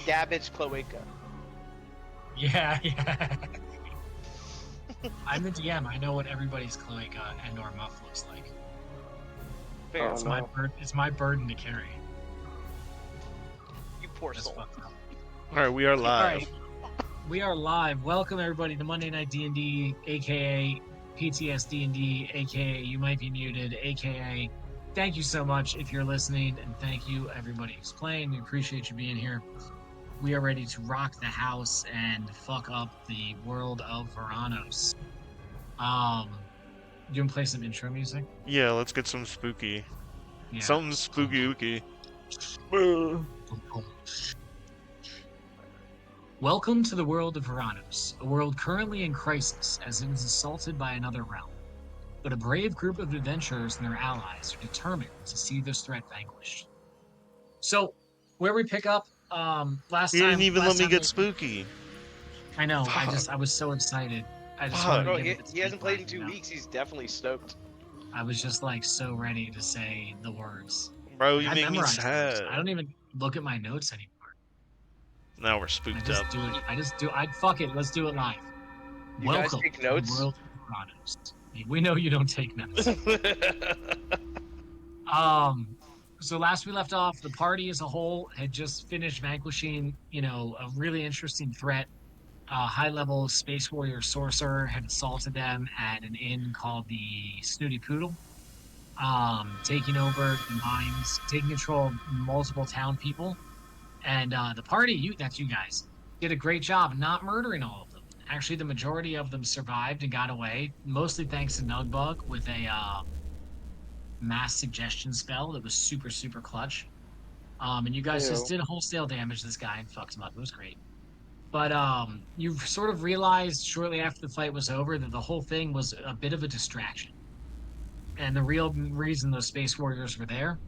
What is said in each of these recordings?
Gabbitt's cloaca. Yeah. I'm the DM. I know what everybody's cloaca and/or muff looks like. Fair. It's my burden to carry. You poor That's soul. fucked up. All right, we are live. All right, we are live. Welcome everybody to Monday Night D&D, aka PTS D&D, aka You Might Be Muted, aka thank you so much if you're listening, and thank you everybody who's playing. We appreciate you being here. We are ready to rock the house and fuck up the world of Veranos. You want to play some intro music? Yeah, let's get some spooky. Yeah. Something spooky. Welcome to the world of Veranos, a world currently in crisis as it is assaulted by another realm. But a brave group of adventurers and their allies are determined to see this threat vanquished. So, where we pick up, last You time... didn't even let me get spooky. I know, Fuck. I was so excited. I just Fuck. wanted to Bro, give it the he hasn't played in spotlight, 2 weeks. He's definitely stoked. I was just like so ready to say the words. Bro, Like, you I make me memorized those. sad. I don't even look at my notes anymore. Now we're spooked up. Fuck it, let's do it live. You guys Welcome take to the notes? world of Veranos. We know you don't take notes. So last we left off, the party as a whole had just finished vanquishing, a really interesting threat. High-level space warrior sorcerer had assaulted them at an inn called the Snooty Poodle, taking over the mines, taking control of multiple town people. And the party, that's you guys, did a great job not murdering all of them. Actually, the majority of them survived and got away, mostly thanks to Nugbug with a mass suggestion spell that was super, super clutch. And you guys just did wholesale damage to this guy and fucked him up. It was great. But you sort of realized shortly after the fight was over that the whole thing was a bit of a distraction. And the real reason those space warriors were there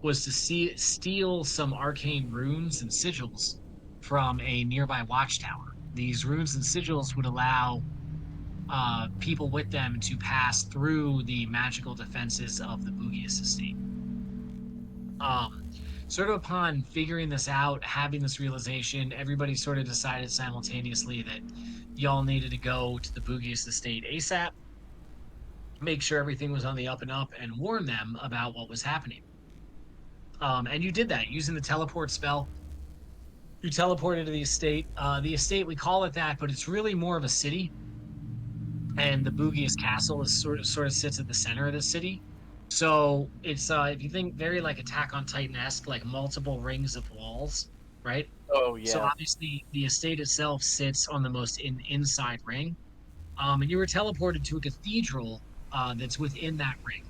was to steal some arcane runes and sigils from a nearby watchtower. These runes and sigils would allow people with them to pass through the magical defenses of the Boogius estate. Sort of upon figuring this out, having this realization, everybody sort of decided simultaneously that y'all needed to go to the Boogius estate ASAP, make sure everything was on the up and up, and warn them about what was happening. And you did that using the teleport spell. You teleported to the estate. The estate, we call it that, but it's really more of a city. And the Boogius castle is sort of sits at the center of the city. So it's if you think very like Attack on Titan-esque, like multiple rings of walls, right? Oh yeah. So obviously the estate itself sits on the most inside ring. And you were teleported to a cathedral that's within that ring.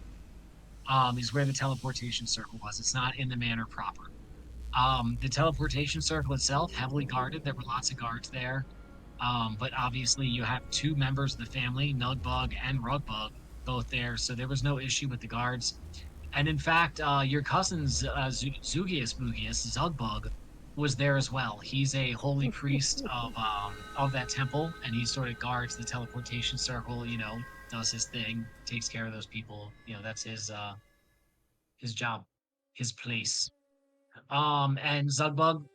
Is where the teleportation circle was. It's not in the manor proper. The teleportation circle itself, heavily guarded. There were lots of guards there. But obviously you have two members of the family, Nugbug and Rugbug, both there. So there was no issue with the guards. And in fact, your cousin's Zugius Boogius, Zugbug, was there as well. He's a holy priest of that temple, and he sort of guards the teleportation circle, does his thing, takes care of those people. That's his job, his place. And Zugbug,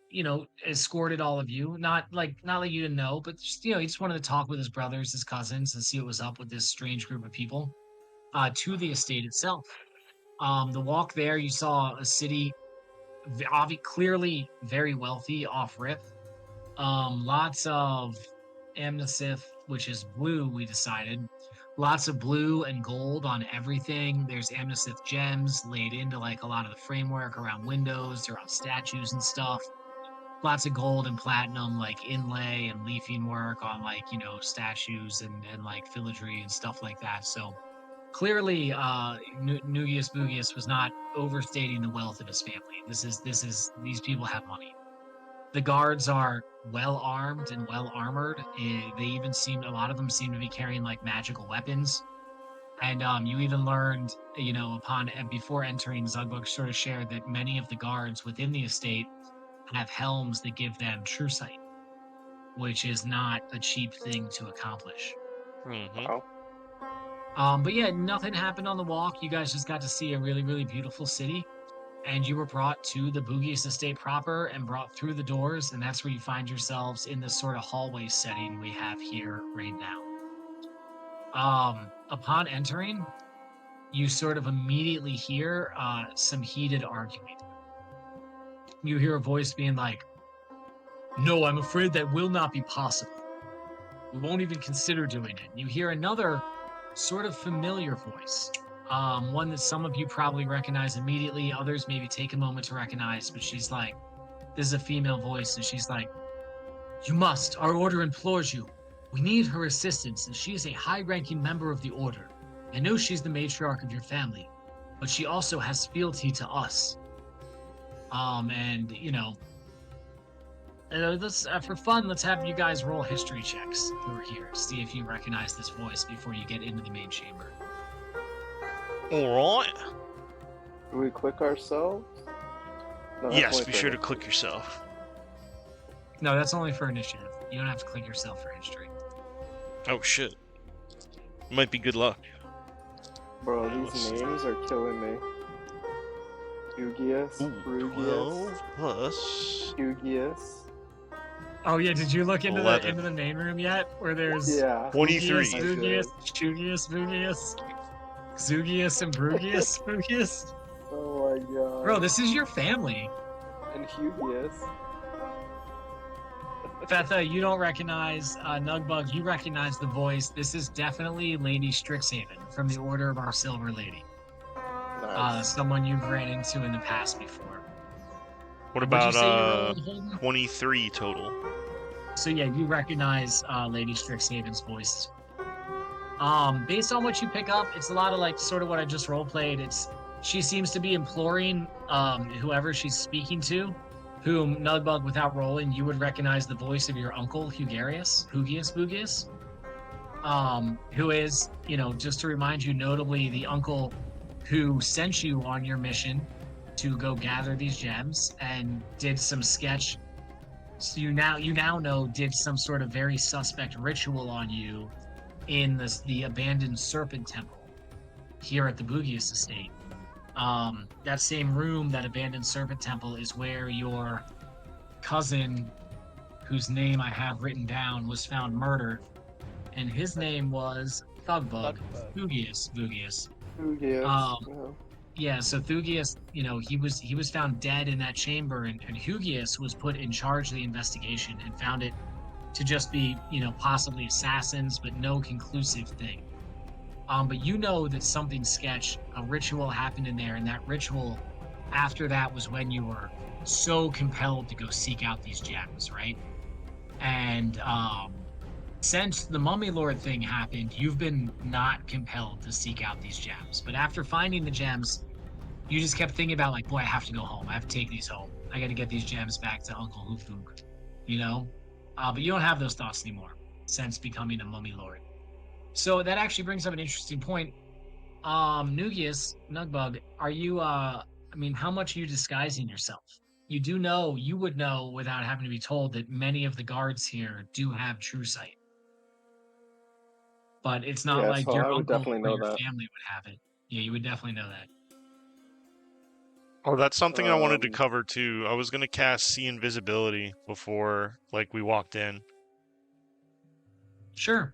escorted all of you. Not like you didn't know, but just, he just wanted to talk with his brothers, his cousins, and see what was up with this strange group of people. To the estate itself. The walk there, you saw a city, clearly very wealthy off rip. Lots of amniotic, which is blue, we decided. Lots of blue and gold on everything. There's amniotic gems laid into like a lot of the framework around windows, around statues and stuff. Lots of gold and platinum, like inlay and leafing work on like, statues and like filigree and stuff like that. So clearly, Nugius Boogius was not overstating the wealth of his family. These people have money. The guards are well armed and well armored. A lot of them seem to be carrying like magical weapons. And you even learned, before entering, Zugbug sort of shared that many of the guards within the estate have helms that give them true sight, which is not a cheap thing to accomplish. Mm-hmm. But yeah, nothing happened on the walk. You guys just got to see a really, really beautiful city. and you were brought to the Boogies estate proper and brought through the doors, and that's where you find yourselves in this sort of hallway setting we have here right now. Upon entering, you sort of immediately hear some heated arguing. You hear a voice being like, "No, I'm afraid that will not be possible. We won't even consider doing it." You hear another sort of familiar voice, one that some of you probably recognize immediately, others maybe take a moment to recognize, but she's like, this is a female voice, and she's like, "You must, our order implores you. We need her assistance, and she is a high-ranking member of the order. I know she's the matriarch of your family, but she also has fealty to us. And, let's, for fun, let's have you guys roll history checks who are here. See if you recognize this voice before you get into the main chamber. All right. Do we click ourselves? No, that's Yes, only be for sure to it. click yourself. No, that's only for initiative. You don't have to click yourself for history. Oh shit. Might be good luck. Bro, Yeah, these let's- names are killing me. Hugius, Ooh, Rugius, 12 plus. Hugius. Oh yeah, did you look into 11. the main room yet? Where there's Yeah. 23. Boogius, Boogius, Chugius, Boogius, Zugius, and Brugius, Boogius? Oh my god. Bro, this is your family. And Hugius. Betha, you don't recognize Nugbug. You recognize the voice. This is definitely Lady Strixhaven from the Order of Our Silver Lady. Nice. Someone you've ran into in the past before. What What'd you about say you rolled, Holden? 23 total? So yeah, you recognize Lady Strixhaven's voice. Based on what you pick up, it's a lot of like sort of what I just role played. She seems to be imploring whoever she's speaking to, whom Nugbug, without rolling, you would recognize the voice of your uncle Hugius, Boogius, who is, just to remind you, notably the uncle who sent you on your mission to go gather these gems and did some sketch. So you now know did some sort of very suspect ritual on you in the abandoned serpent temple here at the Boogius estate. That same room, that abandoned serpent temple, is where your cousin, whose name I have written down, was found murdered, and his name was Thugbug. Boogius. Hugius. Yeah, so Thugius, he was found dead in that chamber, and Hugius was put in charge of the investigation and found it to just be, possibly assassins, but no conclusive thing. But you know that something sketch, a ritual happened in there, and that ritual after that was when you were so compelled to go seek out these gems, right? And since the Mummy Lord thing happened, you've been not compelled to seek out these gems. But after finding the gems, you just kept thinking about like, boy, I have to go home. I have to take these home. I got to get these gems back to Uncle Hufug, But you don't have those thoughts anymore since becoming a Mummy Lord. So that actually brings up an interesting point. Nugbug, are you, how much are you disguising yourself? You would know without having to be told that many of the guards here do have true sight. But it's not like so your I would uncle definitely or know your that. family would have it. Yeah, you would definitely know that. Oh, that's something I wanted to cover too. I was gonna cast See Invisibility before, we walked in. Sure.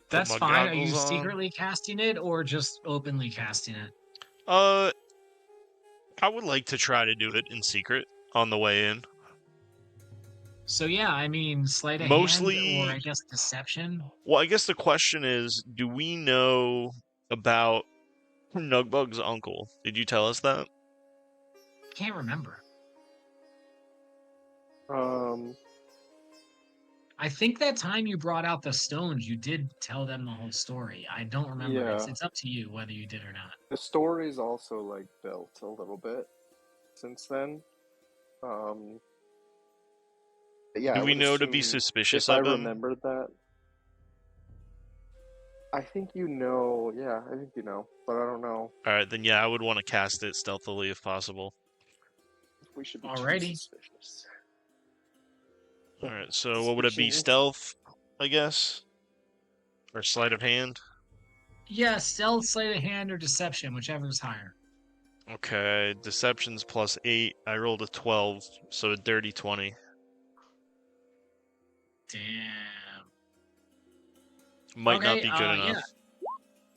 That's my fine. Are you goggles on. secretly casting it or just openly casting it? I would like to try to do it in secret on the way in. So yeah, sleight of Mostly- hand, or I guess deception. Well, I guess the question is, do we know about Nugbug's uncle? Did you tell us that? I can't remember. I think that time you brought out the stones, you did tell them the whole story. I don't remember. Yeah. It's up to you whether you did or not. The story's also built a little bit since then. Yeah. Do I we would know to be assume suspicious if I of him? remembered that. I think you know. Yeah, I think you know, but I don't know. Alright, then yeah, I would want to cast it stealthily if possible. If we should be Alrighty. too suspicious. Alright, so what would it be? Suspicion. Stealth, I guess? Or sleight of hand? Yeah, stealth, sleight of hand, or deception, whichever is higher. Okay, deception's +8. I rolled a 12, so a dirty 20. Damn. Might not Okay, be good yeah. enough.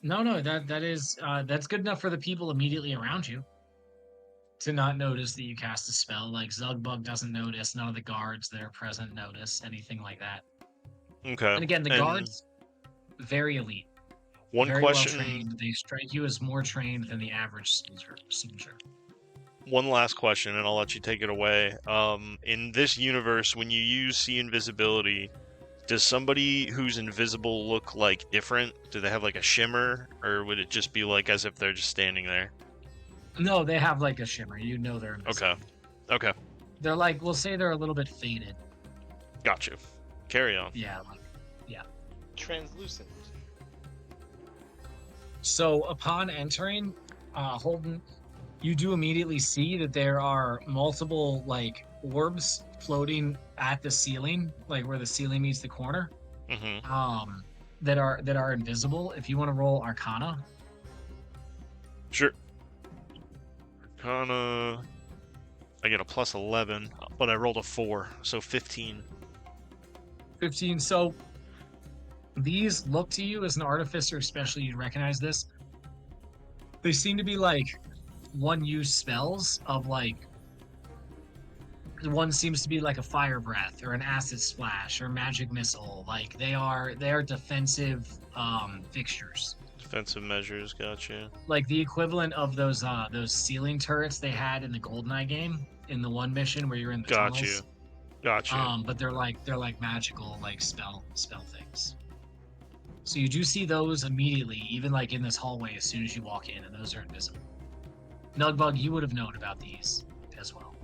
No, that's good enough for the people immediately around you to not notice that you cast a spell. Like Zugbug doesn't notice, none of the guards that are present notice, anything like that. Okay. And again, the and guards, very elite, one very question, well trained. They strike you as more trained than the average soldier. one last question, and I'll let you take it away. In this universe, when you use see invisibility, does somebody who's invisible look like different? Do they have like a shimmer, or would it just be like as if they're just standing there? No, they have like a shimmer. You know they're invisible. Okay. They're like, we'll say they're a little bit faded. Got you. Carry on. Yeah. Translucent. So upon entering, Holden, you do immediately see that there are multiple like orbs floating at the ceiling, like where the ceiling meets the corner, Mm-hmm. that are invisible. If you want to roll Arcana, Sure. Arcana. I get a +11, but I rolled a 4, so 15. 15. So these look to you as an artificer, especially you'd recognize this. They seem to be like one-use spells of like. One seems to be like a fire breath or an acid splash or magic missile. Like they are defensive fixtures. Defensive measures, gotcha. Like the equivalent of those ceiling turrets they had in the GoldenEye game in the one mission where you're in the Got you. tunnels. Got you. But they're like magical like spell things. So you do see those immediately, even like in this hallway as soon as you walk in, and those are invisible. Nugbug, you would have known about these as well.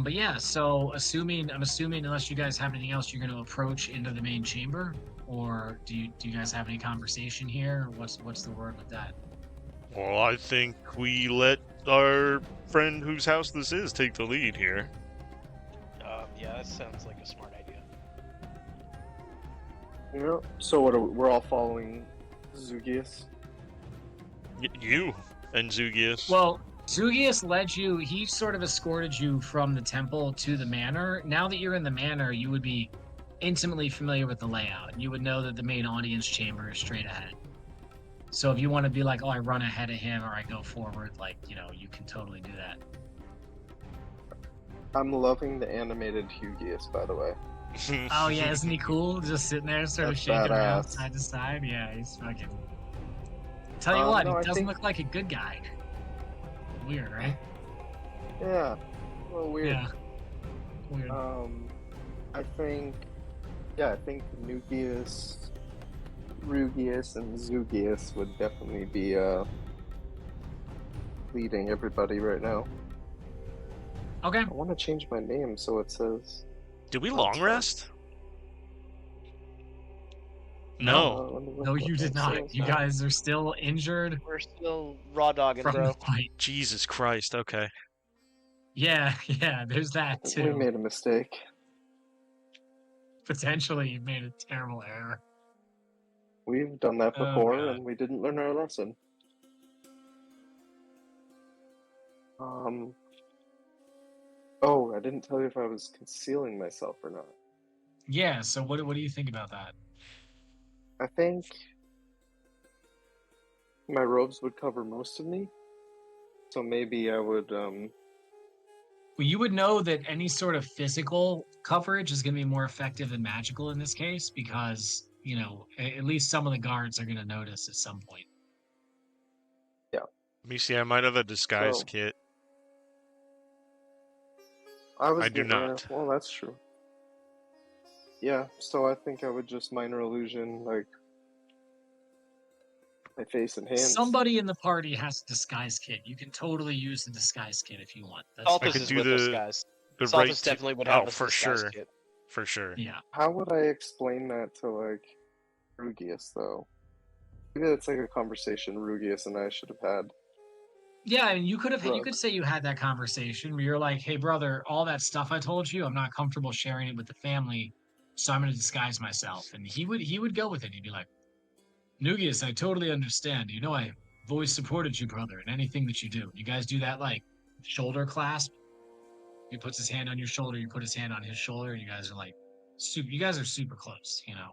But yeah, so I'm assuming unless you guys have anything else, you're going to approach into the main chamber, or do you guys have any conversation here? What's the word with that? Well, I think we let our friend whose house this is take the lead here. Yeah, that sounds like a smart idea. Yeah. So what? We're all following Zugius. You and Zugius. Well, Zugius led you. He sort of escorted you from the temple to the manor. Now that you're in the manor, you would be intimately familiar with the layout. You would know that the main audience chamber is straight ahead. So if you want to be like, oh, I run ahead of him or I go forward, like, you can totally do that. I'm loving the animated Hugius, by the way. Oh yeah, isn't he cool? Just sitting there, sort of That's shaking around badass. side to side. Yeah, he's fucking. Tell you what, no, he I doesn't think- look like a good guy. Weird, right? Yeah. Well, weird. Yeah. Weird. I think Nugius, Rugius, and Zugius would definitely be leading everybody right now. Okay. I want to change my name so it says. Did we Oh, long sorry. rest? No. let me look No, what you did that not. says You now. guys are still injured We're still raw dogging, from bro. the fight. Jesus Christ. Okay. Yeah, there's that We too. made a mistake. Potentially, you made a terrible error. We've done that Oh, before, God. and we didn't learn our lesson. Oh, I didn't tell you if I was concealing myself or not. Yeah. So what do you think about that? I think my robes would cover most of me, so maybe I would. Well, you would know that any sort of physical coverage is going to be more effective than magical in this case because, at least some of the guards are going to notice at some point. Let me see. I might have a disguise So- kit. I do not. Well, that's true. Yeah, so I think I would just minor illusion like my face and hands. Somebody in the party has a disguise kit. You can totally use the disguise kit if you want. That's I Saltus could is do with us, the- guys. The Saltus right to- definitely would have Oh, a for disguise sure. kit. For sure. yeah. How would I explain that to like Rugius though? Maybe that's like a conversation Rugius and I should have had. Yeah, and you could Rug. say you had that conversation where you're like, "Hey, brother, all that stuff I told you, I'm not comfortable sharing it with the family, so I'm going to disguise myself." And he would go with it. He'd be like, Nugius, I totally understand. You know, I've always supported you, brother, in anything that you do. You guys do that, like, shoulder clasp? He puts his hand on your shoulder, you put his hand on his shoulder, and you guys are, like, you guys are super close, you know?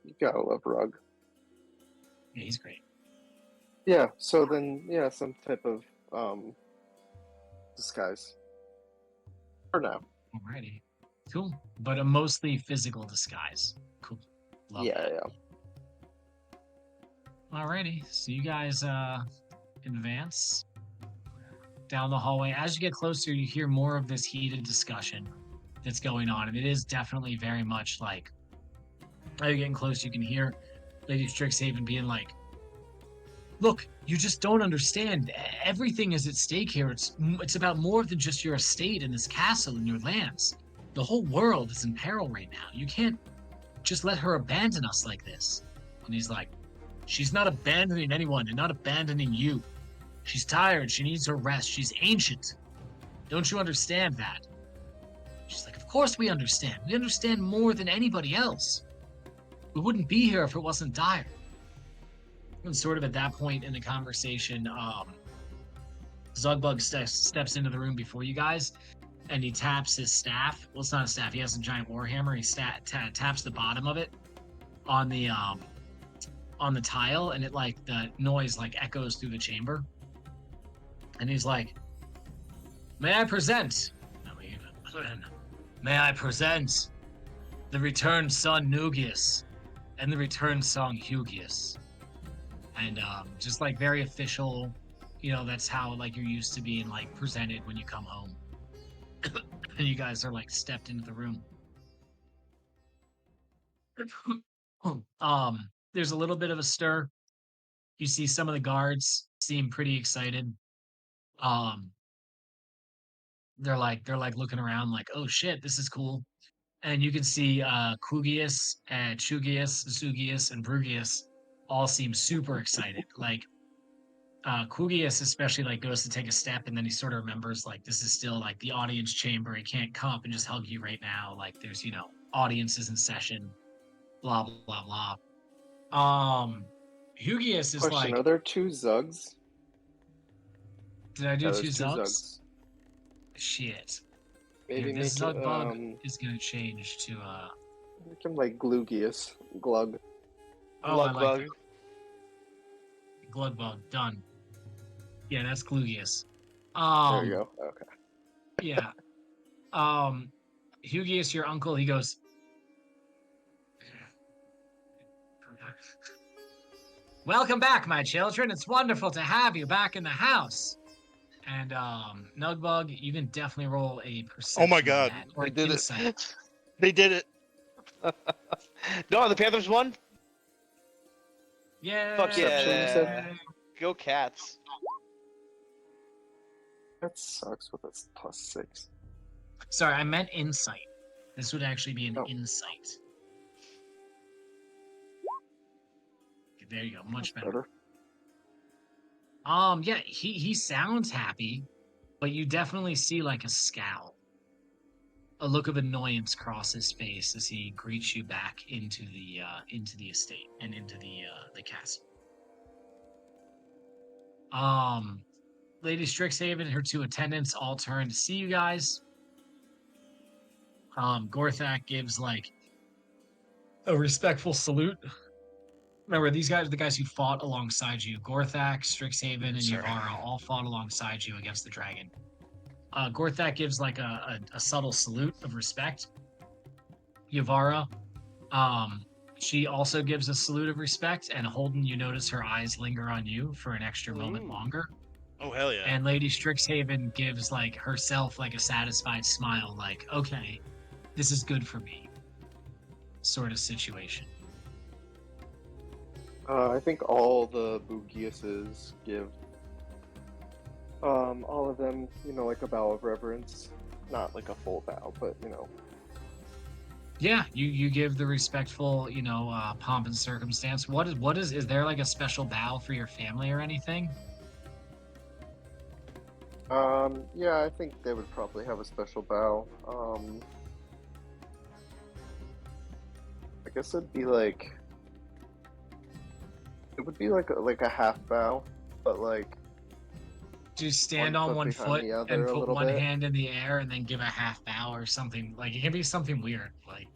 You gotta love Rug. Yeah, he's great. Yeah, so then, yeah, some type of disguise. For now. Alrighty. Cool. But a mostly physical disguise. Cool. Love Yeah, that. yeah. Alrighty. So you guys advance down the hallway. As you get closer, you hear more of this heated discussion that's going on. And it is definitely very much like, as you're getting close, you can hear Lady Strixhaven being like, look, you just don't understand. Everything is at stake here. It's about more than just your estate and this castle and your lands. The whole world is in peril right now. You can't just let her abandon us like this. And he's like, she's not abandoning anyone and not abandoning you. She's tired. She needs her rest. She's ancient. Don't you understand that? She's like, of course we understand. We understand more than anybody else. We wouldn't be here if it wasn't dire. And sort of at that point in the conversation, Zugbug steps into the room before you guys, and he taps his staff. Well, it's not a staff. He has a giant warhammer. He taps the bottom of it on the tile, and the noise echoes through the chamber. And he's like, "May I present? May I present the returned son Nugius and the returned son Hugius." And just very official, that's how you're used to being presented when you come home. And you guys are stepped into the room. There's a little bit of a stir. You see some of the guards seem pretty excited. They're looking around oh shit, this is cool. And you can see Kugius and Chugius, Zugius, and Brugius all seem super excited. Kugius especially goes to take a step, and then he sort of remembers this is still the audience chamber. He can't come up and just hug you right now. There's audiences in session, blah blah blah. Hugius is Question, are there two Zugs? Did I do Yeah, two there's Zugs? Shit. Maybe Here, this make Zug it, bug is gonna change to make him Glugius. Glug. oh, I Glug like bug. that. Glugbug, done. Yeah, that's Glugius. There you go. Okay. Yeah. Hugius, your uncle, he goes, "Welcome back, my children. It's wonderful to have you back in the house." And Nugbug, you can definitely roll a perception. Oh my God. on that, or They an did insight. it. They did it. No, the Panthers won. Yeah. Fuck yeah. Go Cats. That sucks with this +6. Sorry, I meant insight. This would actually be an Oh. insight. Okay, there you go. Much That's better. Yeah, he sounds happy, but you definitely see a scowl. A look of annoyance cross his face as he greets you back into the estate and into the castle. Lady Strixhaven and her two attendants all turn to see you guys. Gorthak gives a respectful salute. Remember, these guys are the guys who fought alongside you. Gorthak, Strixhaven, and Sorry. Yavara all fought alongside you against the dragon. Gorthak gives a subtle salute of respect. Yavara, she also gives a salute of respect, and Holden, you notice her eyes linger on you for an extra moment longer. Oh hell yeah. And Lady Strixhaven gives herself a satisfied smile, okay, this is good for me, sort of situation. I think all the Bugiuses give all of them, a bow of reverence. Not a full bow, but Yeah, you give the respectful, pomp and circumstance. What is there a special bow for your family or anything? Yeah, I think they would probably have a special bow. I guess it'd be It would be like a half bow, but like Do stand one on foot one behind foot the other and a put little one bit. hand in the air and then give a half bow or something. Like it can be something weird. Like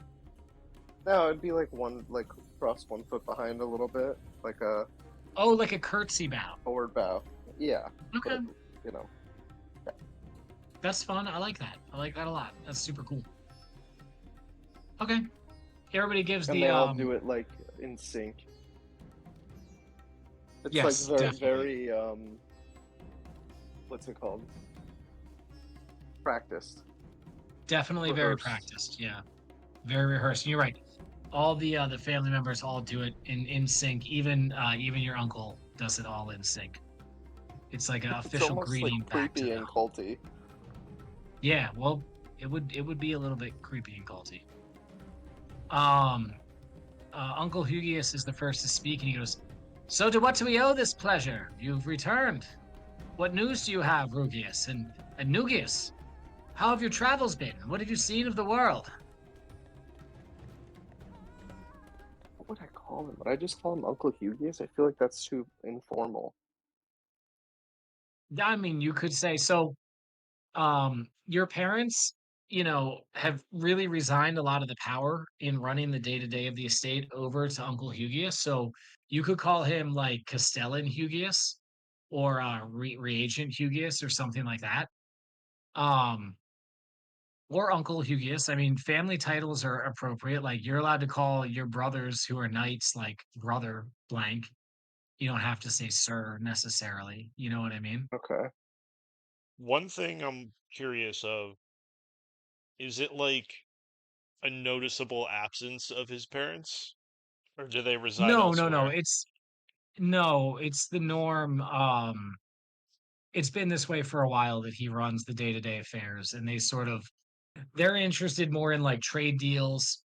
No, it'd be like cross 1 foot behind a little bit, like a oh, like a curtsy bow. forward bow. Yeah, Okay, but you know, that's fun. I like that. I like that a lot. That's super cool. Okay, everybody gives and the they all do it like in sync. It's yes, like definitely. very what's it called? Practiced, Definitely very rehearsed. practiced. Yeah, very rehearsed. And you're right. All the family members all do it in sync. Even your uncle does it all in sync. It's like an It's official almost like greeting back to creepy the and home. culty. Yeah, well, it would be a little bit creepy and culty. Um, Uncle Hugius is the first to speak, and he goes, "So to what do we owe this pleasure? You've returned. What news do you have, Rugius and Nugius? How have your travels been? What have you seen of the world?" What would I call him? Would I just call him Uncle Hugius? I feel like that's too informal. I mean, you could say so. Your parents, have really resigned a lot of the power in running the day to day of the estate over to Uncle Hugius. So you could call him like Castellan Hugius or Reagent Hugius or something like that. Um, or Uncle Hugius. I mean, family titles are appropriate. Like you're allowed to call your brothers who are knights like brother blank. You don't have to say sir necessarily. You know what I mean? Okay. One thing I'm curious of, is it like a noticeable absence of his parents? Or do they reside No, no, no. elsewhere? It's the norm. It's been this way for a while that he runs the day-to-day affairs, and they're interested more in like trade deals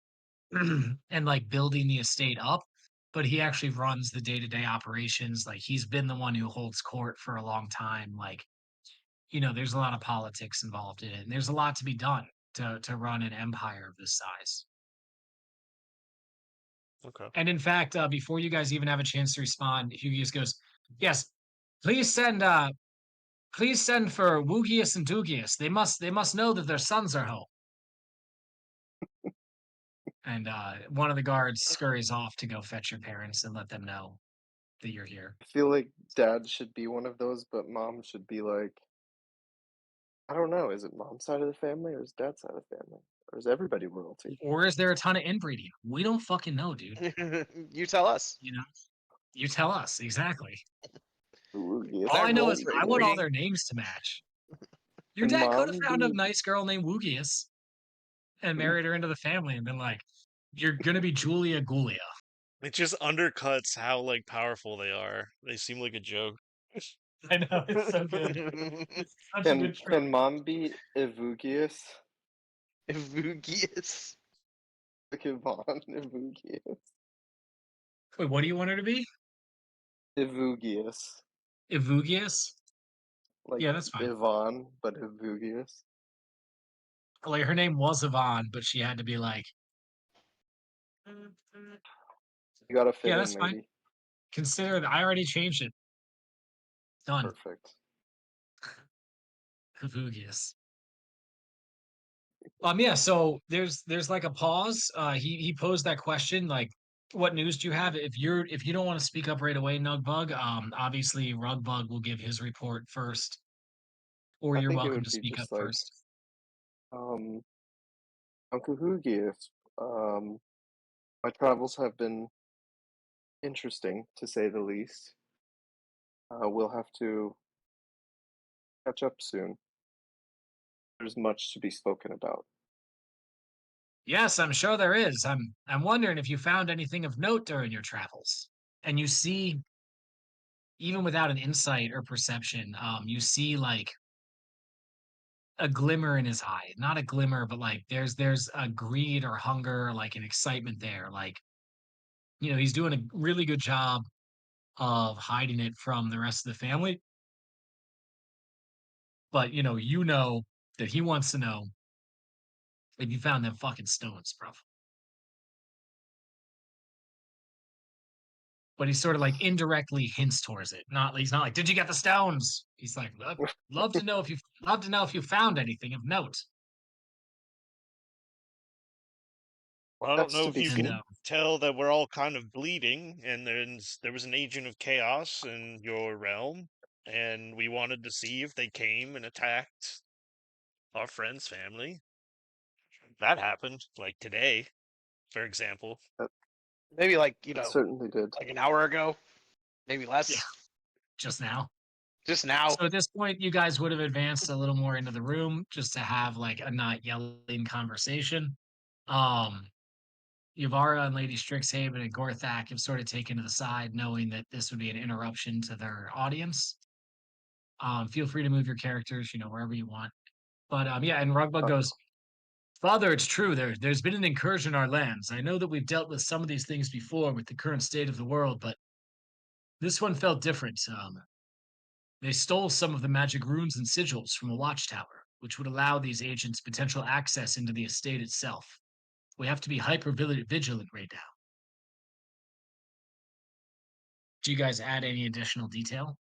and like building the estate up, but he actually runs the day-to-day operations. Like he's been the one who holds court for a long time. Like, there's a lot of politics involved in it, and there's a lot to be done to run an empire of this size. Okay. And in fact, before you guys even have a chance to respond, Hugo just goes, "Yes, please send for Wugius and Dugius. They must know that their sons are home." And one of the guards scurries off to go fetch your parents and let them know that you're here. I feel like dad should be one of those, but mom should be like, I don't know, is it mom's side of the family or is dad's side of the family? Or is everybody royalty? Or is there a ton of inbreeding? We don't fucking know, dude. You tell us. You know, you tell us exactly. Ooh, Is All yes, I that know rolls is for I want all inbreeding? their names to match. Your Can dad could have mom found a be nice girl named Wugius and married her into the family and been like, "You're gonna be Julia Gulia." It just undercuts how like powerful they are. They seem like a joke. I know it's so good. It's such a can good trope. can mom be Evugius? Vugius. Like Yvonne Evugius. Wait, what do you want her to be? Evugius. Evugius? Like Yeah, that's fine. Yvonne, but Evugius. Like her name was Yvonne, but she had to be like, You gotta fit yeah, in, that's fine. maybe. Consider that I already changed it. Done. Perfect. Evugius. Yeah, so there's like a pause. He posed that question, like, what news do you have? If you don't want to speak up right away, Nugbug, obviously Rugbug will give his report first, or I you're think it welcome would to be speak up just like, first. um, Uncle Hugius. My travels have been interesting, to say the least. We'll have to catch up soon. There's much to be spoken about. Yes, I'm sure there is. I'm wondering if you found anything of note during your travels. And you see, even without an insight or perception, you see like a glimmer in his eye. Not a glimmer, but like there's a greed or hunger, like an excitement there. Like, he's doing a really good job of hiding it from the rest of the family. But you know that he wants to know if you found them fucking stones, bro. but he sort of like indirectly hints towards it. He's not like, "Did you get the stones?" He's like, love to know if you found anything of note." Well, I don't That's know to if be you And can tell that we're all kind of bleeding, and there was an agent of chaos in your realm, and we wanted to see if they came and attacked our friend's family. That happened, like today, for example. Maybe like It certainly did. like an hour ago, maybe less. Yeah. Just now. Just now. So at this point, you guys would have advanced a little more into the room just to have like a not yelling conversation. Um, Yuvara and Lady Strixhaven and Gorthak have sort of taken to the side, knowing that this would be an interruption to their audience. Feel free to move your characters, wherever you want. But yeah, and Rugbug Uh, goes, "Father, it's true. There's been an incursion in our lands. I know that we've dealt with some of these things before with the current state of the world, but this one felt different. They stole some of the magic runes and sigils from a watchtower, which would allow these agents potential access into the estate itself. We have to be hyper vigilant right now." Do you guys add any additional detail?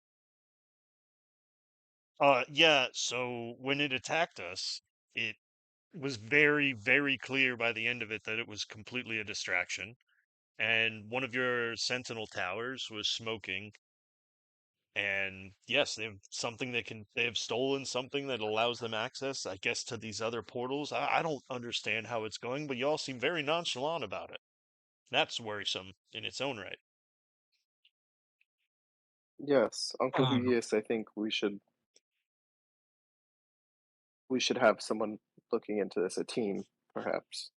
Yeah, so when it attacked us, it was very, very clear by the end of it that it was completely a distraction. And one of your sentinel towers was smoking. And yes, they have stolen something that allows them access, I guess, to these other portals. I don't understand how it's going, but y'all seem very nonchalant about it. That's worrisome in its own right. yes, Uncle Um, Hugius, I think we should have someone looking into this, a team, perhaps.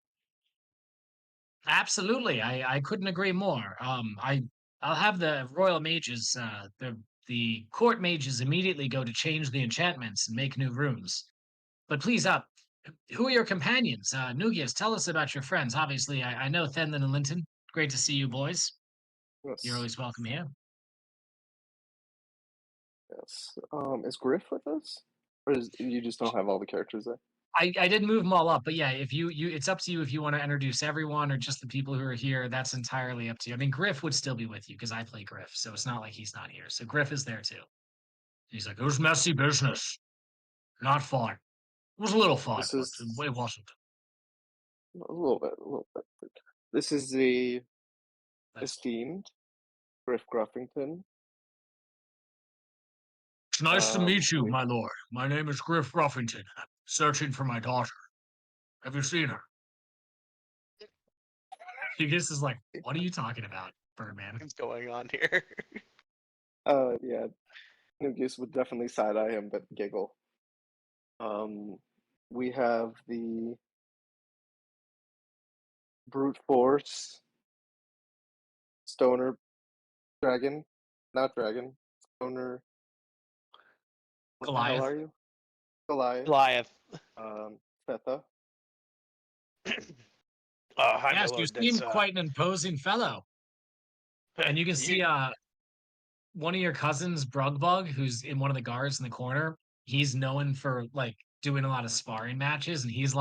Absolutely, I couldn't agree more. I'll have the royal mages, the court mages immediately go to change the enchantments and make new runes. But please, who are your companions? Nugius, tell us about your friends. Obviously, I know Thenlin and Linton. Great to see you boys. You're Yes, always welcome here. yes. Is Griff with us, or you just don't have all the characters there? I did move them all up, but yeah, if you it's up to you if you want to introduce everyone or just the people who are here. That's entirely up to you. I mean, Griff would still be with you because I play Griff, so it's not like he's not here. So Griff is there too. He's like, "It was messy business, not fun. It was a little fun, This but is it wasn't." a little bit, a little bit. This is the That's, esteemed Griff Gruffington. "It's nice to meet you, We my lord. My name is Griff Ruffington. I'm searching for my daughter. Have you seen her?" Hugus is like, "What are you talking about, Birdman?" What's going on here? yeah, Nugius would definitely side eye him, but giggle. We have the brute force stoner dragon, not dragon, stoner. What the hell Goliath. are you? Goliath. Goliath. Fetha. Hi, my Yes, you lord. seem That's quite an imposing fellow. And you can see one of your cousins, Brugbug, who's in one of the guards in the corner. He's known for like doing a lot of sparring matches, and he's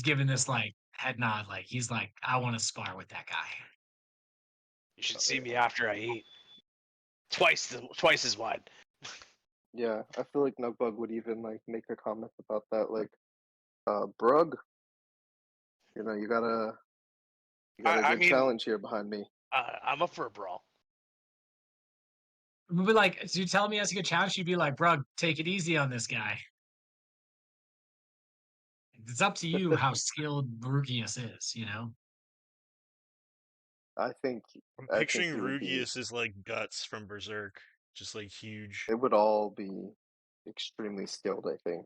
giving this like head nod, like he's like, "I want to spar with that guy." You should see me after I eat. Twice as wide. Yeah, I feel like Nugbug would even like make a comment about that, like, Brug, you got a I good mean, challenge here behind me. I'm up for a brawl. We'd be like, "So you tell me as a good challenge?" You'd be like, "Brug, take it easy on this guy." It's up to you how skilled Brugius is. I think I'm I think picturing he would be. Rugius as like Guts from Berserk, just like huge. It would all be extremely skilled. I think.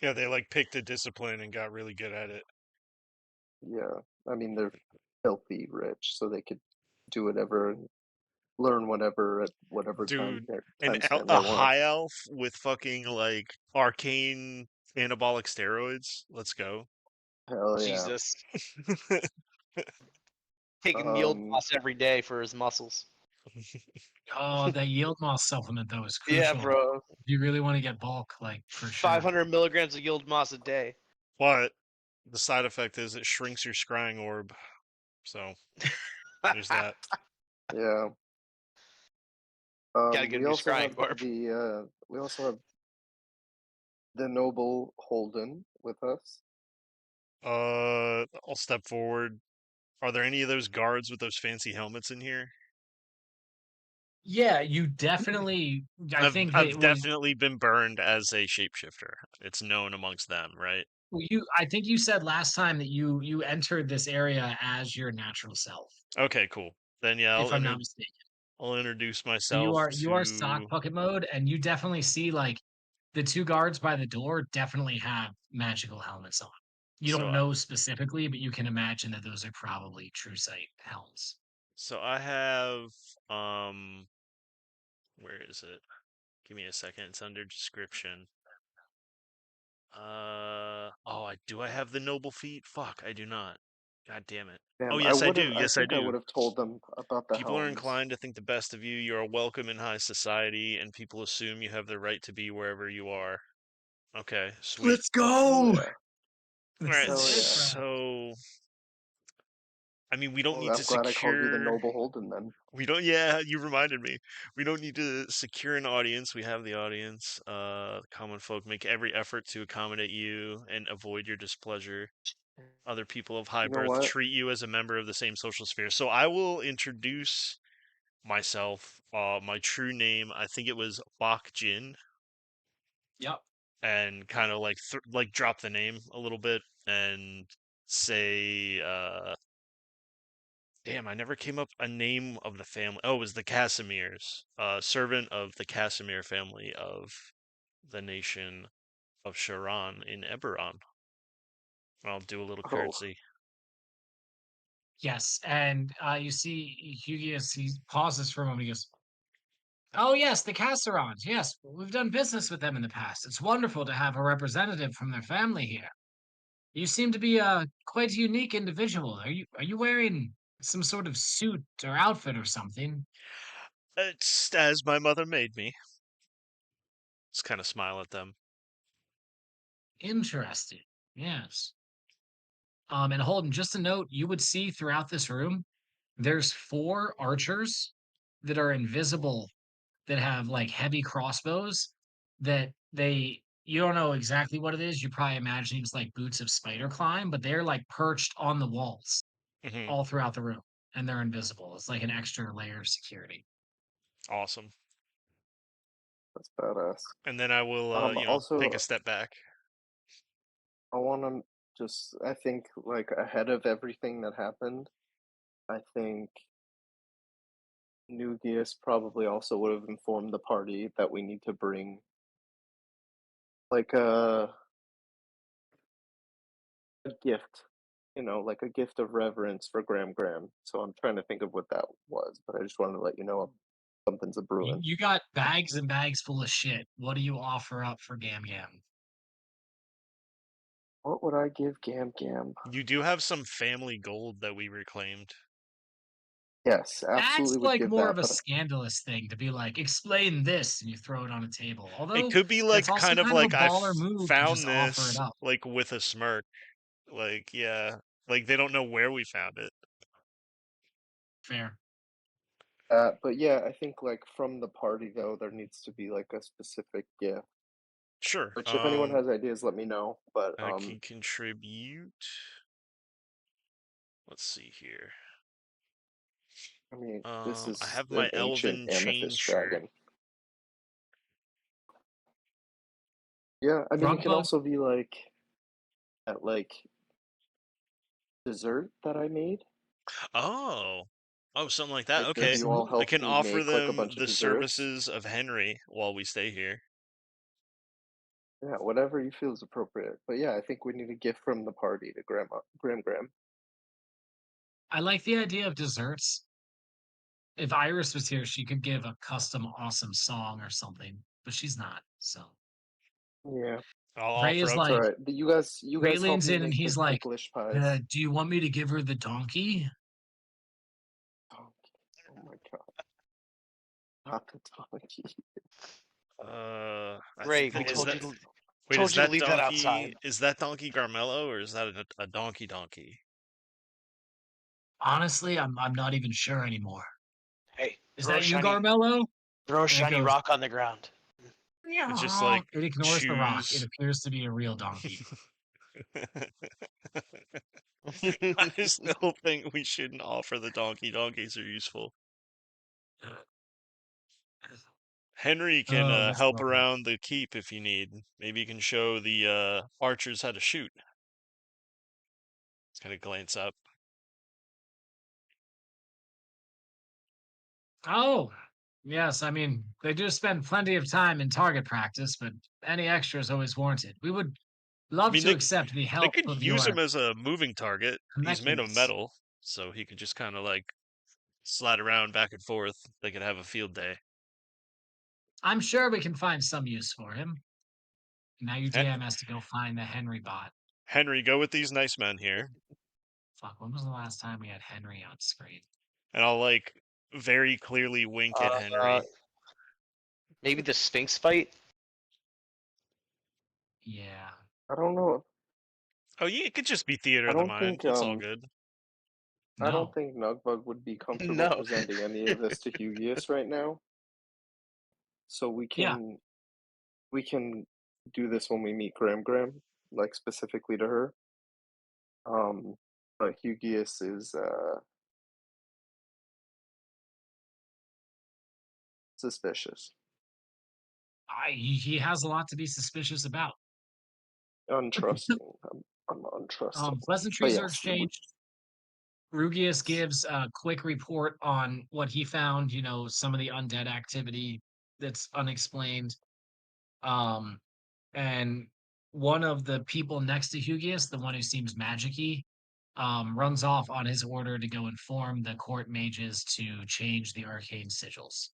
Yeah, they like picked a discipline and got really good at it. Yeah, I mean they're filthy rich, so they could do whatever and learn whatever at whatever Dude, time span they a want. high elf with fucking like arcane anabolic steroids. Let's go. Hell yeah. Jesus. Taking yield Um, loss every day for his muscles. Oh, that yield moss supplement though is Yeah, crucial. bro. If you really want to get bulk, like for sure. 500 milligrams of yield moss a day. But the side effect is it shrinks your scrying orb. So there's that. Yeah. Gotta get a We new also scrying have corp. we also have the noble Holden with us. I'll step forward. Are there any of those guards with those fancy helmets in here? Yeah, you definitely. I I've think I've that was definitely been burned as a shapeshifter. It's known amongst them, right? you. I think you said last time that you entered this area as your natural self, Okay, cool. Then yeah, if I'm not mistaken. I'll introduce So you myself are stock to. bucket mode, and you definitely see like the two guards by the door definitely have magical helmets on. You So don't know specifically, but you can imagine that those are probably true sight helms. so I have where is it? Give me a second. It's under description. Do I have the noble feat? Fuck, I do not. God damn it. Oh, Damn, yes, I do. I Yes, I think I do. would have told them about the People are helms. inclined to think the best of you. You are welcome in high society, and people assume you have the right to be wherever you are. Okay, sweet. Let's Hell go. yeah. All This right, Hell is it, yeah. bro. so I mean, we don't Well, need to I'm glad I called you the secure. noble Holden then. We don't. Yeah, you reminded me. We don't need to secure an audience. We have the audience. Common folk make every effort to accommodate you and avoid your displeasure. Other people of high You know birth what? treat you as a member of the same social sphere. So I will introduce myself. My true name, I think it was Bak Jin, Yep. and kind of like drop the name a little bit and say, damn, I never came up a name of the family. Oh, it was the Casimirs, servant of the Casimir family of the nation of Sharan in Eberron. I'll do a little Oh, curtsy. Yes, and you see Hugius, he pauses for a moment. He goes, "Oh yes, the Casserons. Yes, we've done business with them in the past. It's wonderful to have a representative from their family here. You seem to be a quite a unique individual. Are you wearing some sort of suit or outfit or something? It's as my mother made me. Just kind of smile at them. Interesting. Yes. And Holden, just a note, you would see throughout this room, there's four archers that are invisible that have like heavy crossbows that they you don't know exactly what it is. You probably imagine it's like boots of spider climb, but they're like perched on the walls Hmm. all throughout the room and they're invisible. It's like an extra layer of security. Awesome. that's badass. And then I will, take a Also, step back. I want to just, I think, like, ahead of everything that happened, I think Nugius probably also would have informed the party that we need to bring, like, a gift, like a gift of reverence for Graham Graham. So I'm trying to think of what that was, but I just wanted to let you know something's a You, brewing. you got bags and bags full of shit. What do you offer up for Gam Gam? What would I give Gam Gam? You do have some family gold that we reclaimed. Yes, That's absolutely would like give more that, of a but scandalous thing to be like, explain this, and you throw it on a table. It Although could be that's like also kind of kind of a like baller move to just found offer it this up. like with a smirk. Like, yeah, like they don't know where we found it. Fair. but yeah, I think like from the party though, there needs to be like a specific gift. Sure. Which if anyone has ideas, let me know. But I can contribute. Let's see here. I mean, this I is have an my ancient elven chain amethyst shirt. dragon. Yeah, I mean, it can Grugba, also be like that, like dessert that I made. Oh. Oh, something like that. Like if Okay. you all absolutely. I help can me offer make like a them bunch of the desserts, services of Henry while we stay here. yeah, whatever you feel is appropriate. But yeah, I think we need a gift from the party to Graham Graham. I like the idea of desserts. If Iris was here, she could give a custom awesome song or something, but she's not. So Yeah, I'll Ray offer is up. it's all like, right. You Ray guys help leans me in and make the he's like, ticklish pies. do you want me to give her the donkey? Donkey. Oh my god, not the donkey. I Ray, think we is told that. you to Wait, is that leave that donkey? outside. Is that donkey Garmello or is that a donkey donkey? Honestly, I'm not even sure anymore. Is Throw a that you, shiny- Garmello? Throw a And it shiny goes, rock on the ground. It's just like it ignores the rock. It choose. appears to be a real donkey. I still think we shouldn't offer the donkey. Donkeys are useful. Henry can Oh, that's help lovely. around the keep if you need. Maybe you can show the archers how to shoot. Kind of glance up. Oh, yes. I mean, they do spend plenty of time in target practice, but any extra is always warranted. We would love mean, to accept the They help could of use your him as a moving target. He's made of Mechanics. metal, so he could just kind of like slide around back and forth. They could have a field day. I'm sure we can find some use for him. Now your Hen- DM has to go find the Henry bot. Henry, go with these nice men here, Fuck, when was the last time we had Henry on screen? and I'll like very clearly wink at Henry. Maybe the Sphinx fight. Yeah. I don't know. Oh, yeah, it could just be theater I of the don't mind. think It's all good. I don't No. think Nugbug would be comfortable No. presenting any of this to Hugius right now. So we Yeah. can do this when we meet Gram, like specifically to her. But Hugius is suspicious, He has a lot to be suspicious about. untrusting. I'm untrusting. But Pleasantries are yes, exchanged. Rugius gives a quick report on what he found, some of the undead activity that's unexplained. And one of the people next to Hugius, the one who seems magic-y, runs off on his order to go inform the court mages to change the arcane sigils.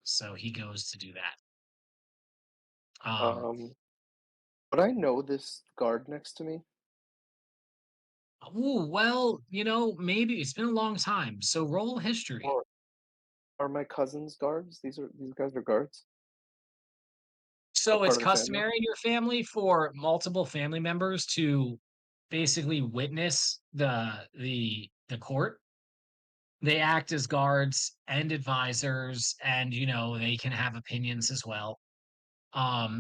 So he goes to do that. But I know this guard next to me. Oh, well, maybe it's been a long time. So roll history. Or are my cousins guards? These guys are guards. So part it's of the family? customary in your family for multiple family members to basically witness the court. They act as guards and advisors, and they can have opinions as well.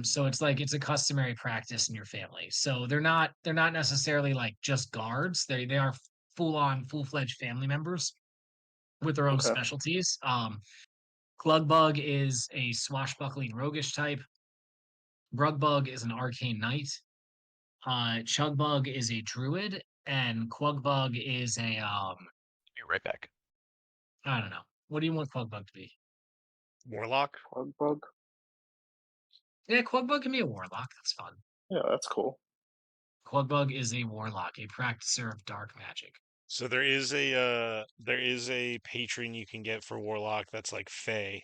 So it's a customary practice in your family. So they're not necessarily like just guards. They are full-fledged family members with their own Okay. specialties. Clugbug is a swashbuckling roguish type. Brugbug is an arcane knight. Chugbug is a druid, and Quugbug is a Be right back. I don't know. What do you want Quugbug to be? Warlock. Quugbug? Yeah, Quugbug can be a warlock. That's fun. Yeah, that's cool. Quugbug is a warlock, a practicer of dark magic. So there is a patron you can get for Warlock that's like Fey.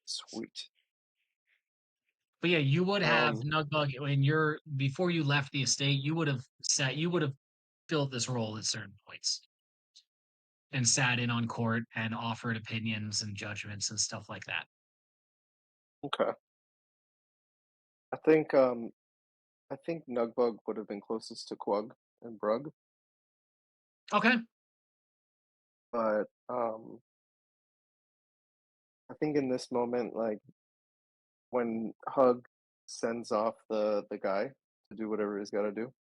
Sweet. But yeah, you would have Um, Nugbug before you left the estate. You would have filled this role at certain points and sat in on court and offered opinions and judgments and stuff like that. Okay. I think Nugbug would have been closest to Quug and Brug, Okay. but I think in this moment, like when Hug sends off the guy to do whatever he's got to do,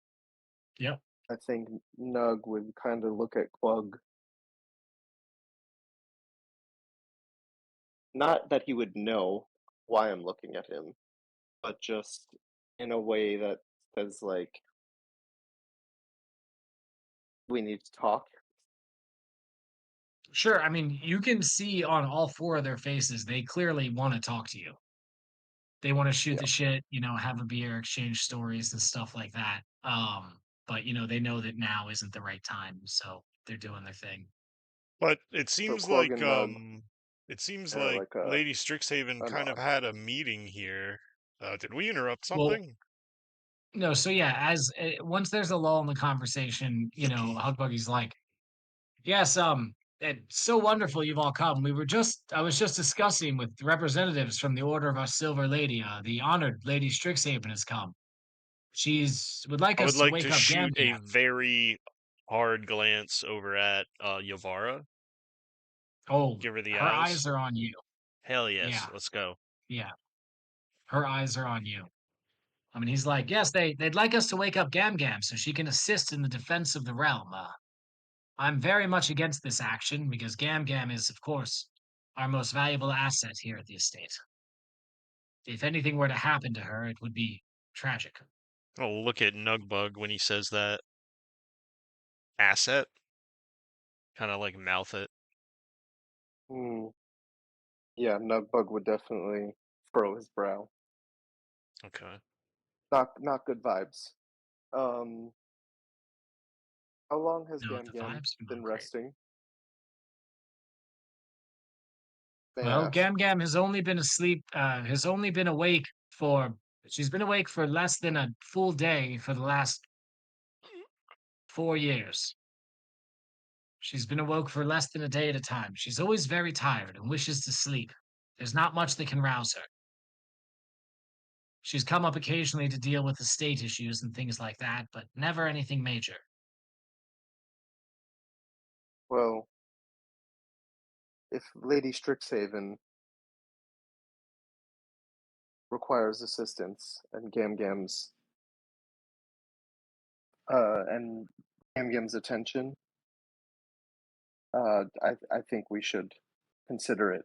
Yep. I think Nug would kind of look at Quug. Not that he would know why I'm looking at him, but just in a way that says like, we need to talk. Sure. I mean, you can see on all four of their faces, they clearly want to talk to you. They want to shoot the shit, have a beer, exchange stories and stuff like that. But they know that now isn't the right time, so they're doing their thing. But it seems Quug like and Nug, like Lady Strixhaven a kind of nod. had a meeting here. Did we interrupt Well, something? no, so yeah, as once there's a lull in the conversation, Hugbuggy's like, yes, it's so wonderful you've all come. I was just discussing with representatives from the Order of Our Silver Lady. The honored Lady Strixhaven has come. She's would like I us would to like wake to up shoot a Gambia. very hard glance over at Yavara. Oh, Give her the her eyes. eyes are on you. Hell yes, Yeah, let's go. yeah. Her eyes are on you. I mean, he's like, yes, they'd like us to wake up Gam Gam so she can assist in the defense of the realm. I'm very much against this action because Gam Gam is, of course, our most valuable asset here at the estate. If anything were to happen to her, it would be tragic. Oh, look at Nugbug when he says that. Asset? Kind of like mouth it. Hmm. Yeah, Nugbug would definitely furrow his brow. Okay. Not good vibes. Um, how long has No, Gam the Gam vibes are been not great. resting? May I Well, ask? Gam Gam has only been asleep, has only been awake for, she's been awake for less than a full day for the last 4 years. She's been awoke for less than a day at a time. She's always very tired and wishes to sleep. There's not much that can rouse her. She's come up occasionally to deal with estate issues and things like that, but never anything major. Well, if Lady Strixhaven requires assistance and Gam Gam's attention, I think we should consider it.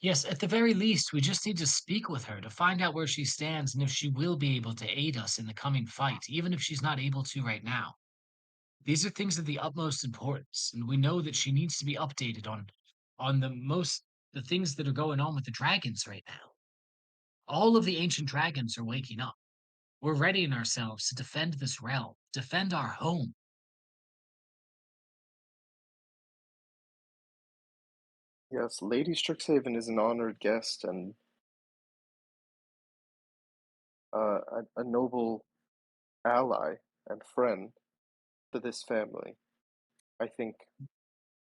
Yes, at the very least, we just need to speak with her to find out where she stands and if she will be able to aid us in the coming fight, even if she's not able to right now. These are things of the utmost importance, and we know that she needs to be updated on the things that are going on with the dragons right now. All of the ancient dragons are waking up. We're readying ourselves to defend this realm, defend our home. Yes, Lady Strixhaven is an honored guest and a noble ally and friend to this family. I think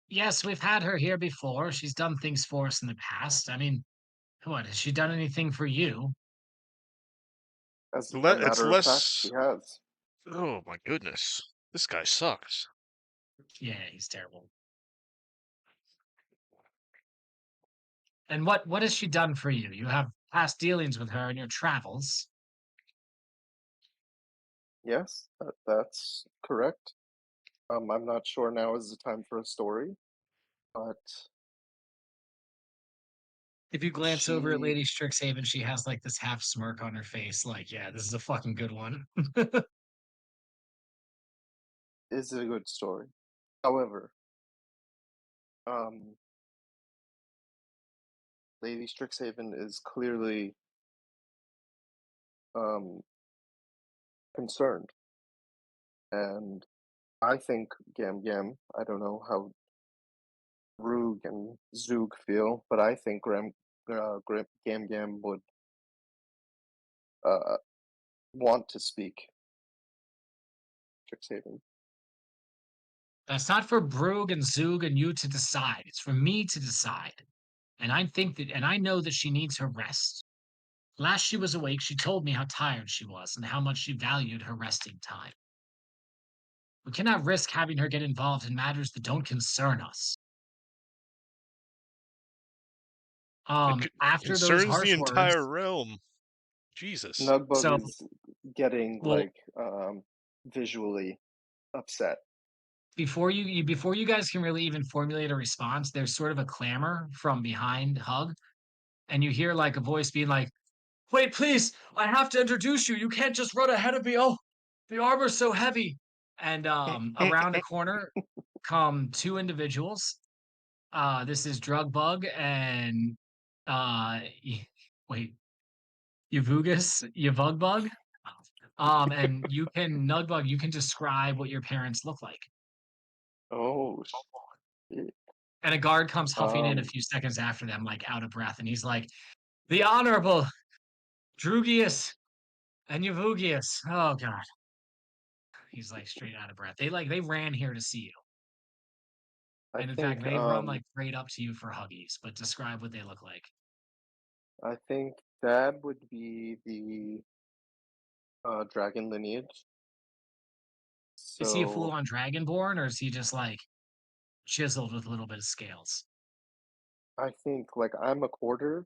Yes, we've had her here before. She's done things for us in the past. I mean, what, has she done anything for you? as a It's matter of fact, she less. has. Oh my goodness. This guy sucks. Yeah, he's terrible. And what has she done for you? You have past dealings with her in your travels. Yes, that's correct. I'm not sure now is the time for a story, but If you glance over at she Lady Strixhaven, she has like this half smirk on her face, like, yeah, this is a fucking good one. is a good story. However, um, Lady Strixhaven is clearly um, concerned, and I think Gam Gam. I don't know how Rug and Zug feel, but I think Gam Gam would uh, want to speak Strixhaven. That's not for Brug and Zug and you to decide. It's for me to decide. And I know that she needs her rest. Last she was awake, she told me how tired she was and how much she valued her resting time. We cannot risk having her get involved in matters that don't concern us. After those Concerns the harsh words, entire realm. Jesus. Nugbug so is getting well, visually upset. before you guys can really even formulate a response, there's sort of a clamor from behind Hug, and you hear like a voice being like, "Wait, please! I have to introduce you. You can't just run ahead of me. Oh, the armor's so heavy." And around a corner come two individuals. This is Drugbug and wait, Yavugbug. And you can Nugbug, you can describe what your parents look like. Oh, shit. And a guard comes huffing in a Um, few seconds after them, like out of breath, and he's like, "The Honorable Drugius and Yavugius." Oh God, he's like straight out of breath. They ran here to see you, I and in fact, think they run like right up to you for huggies. But describe what they look like. I think that would be the dragon lineage. Is he a So full-on dragonborn, or is he just like chiseled with a little bit of scales? I think like I'm a quarter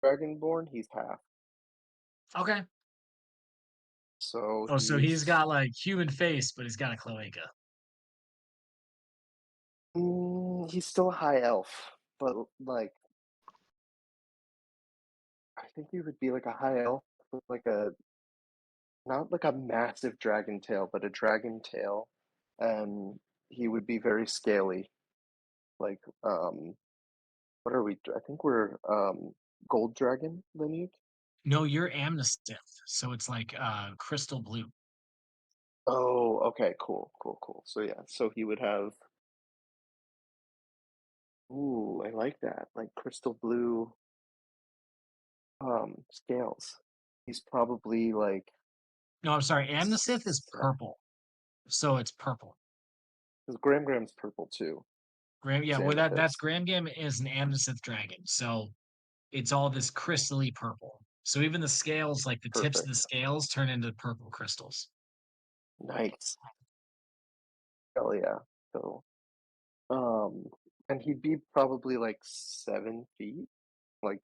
dragonborn, he's half. Okay. So Oh, so he's he's got like human face, but he's got a cloaca. he's still a high elf, but like I think he would be like a high elf with like a not like a massive dragon tail, but a dragon tail, and he would be very scaly. Like what are we? I think we're gold dragon lineage. No, you're Amnestith, so it's like crystal blue. Oh, okay, cool. So yeah, so he would have. Ooh, I like that. Like crystal blue scales. He's probably like No, I'm sorry, Amnestith is yeah, purple. So it's purple. because Gram's purple too. Yeah, It's well that's amethyst. Gramgam is an Amnestith dragon. So it's all this crystally purple. So even the scales, like the tips of the Perfect. scales, turn into purple crystals. Nice. Hell yeah. So um and he'd be probably like 7 feet. Like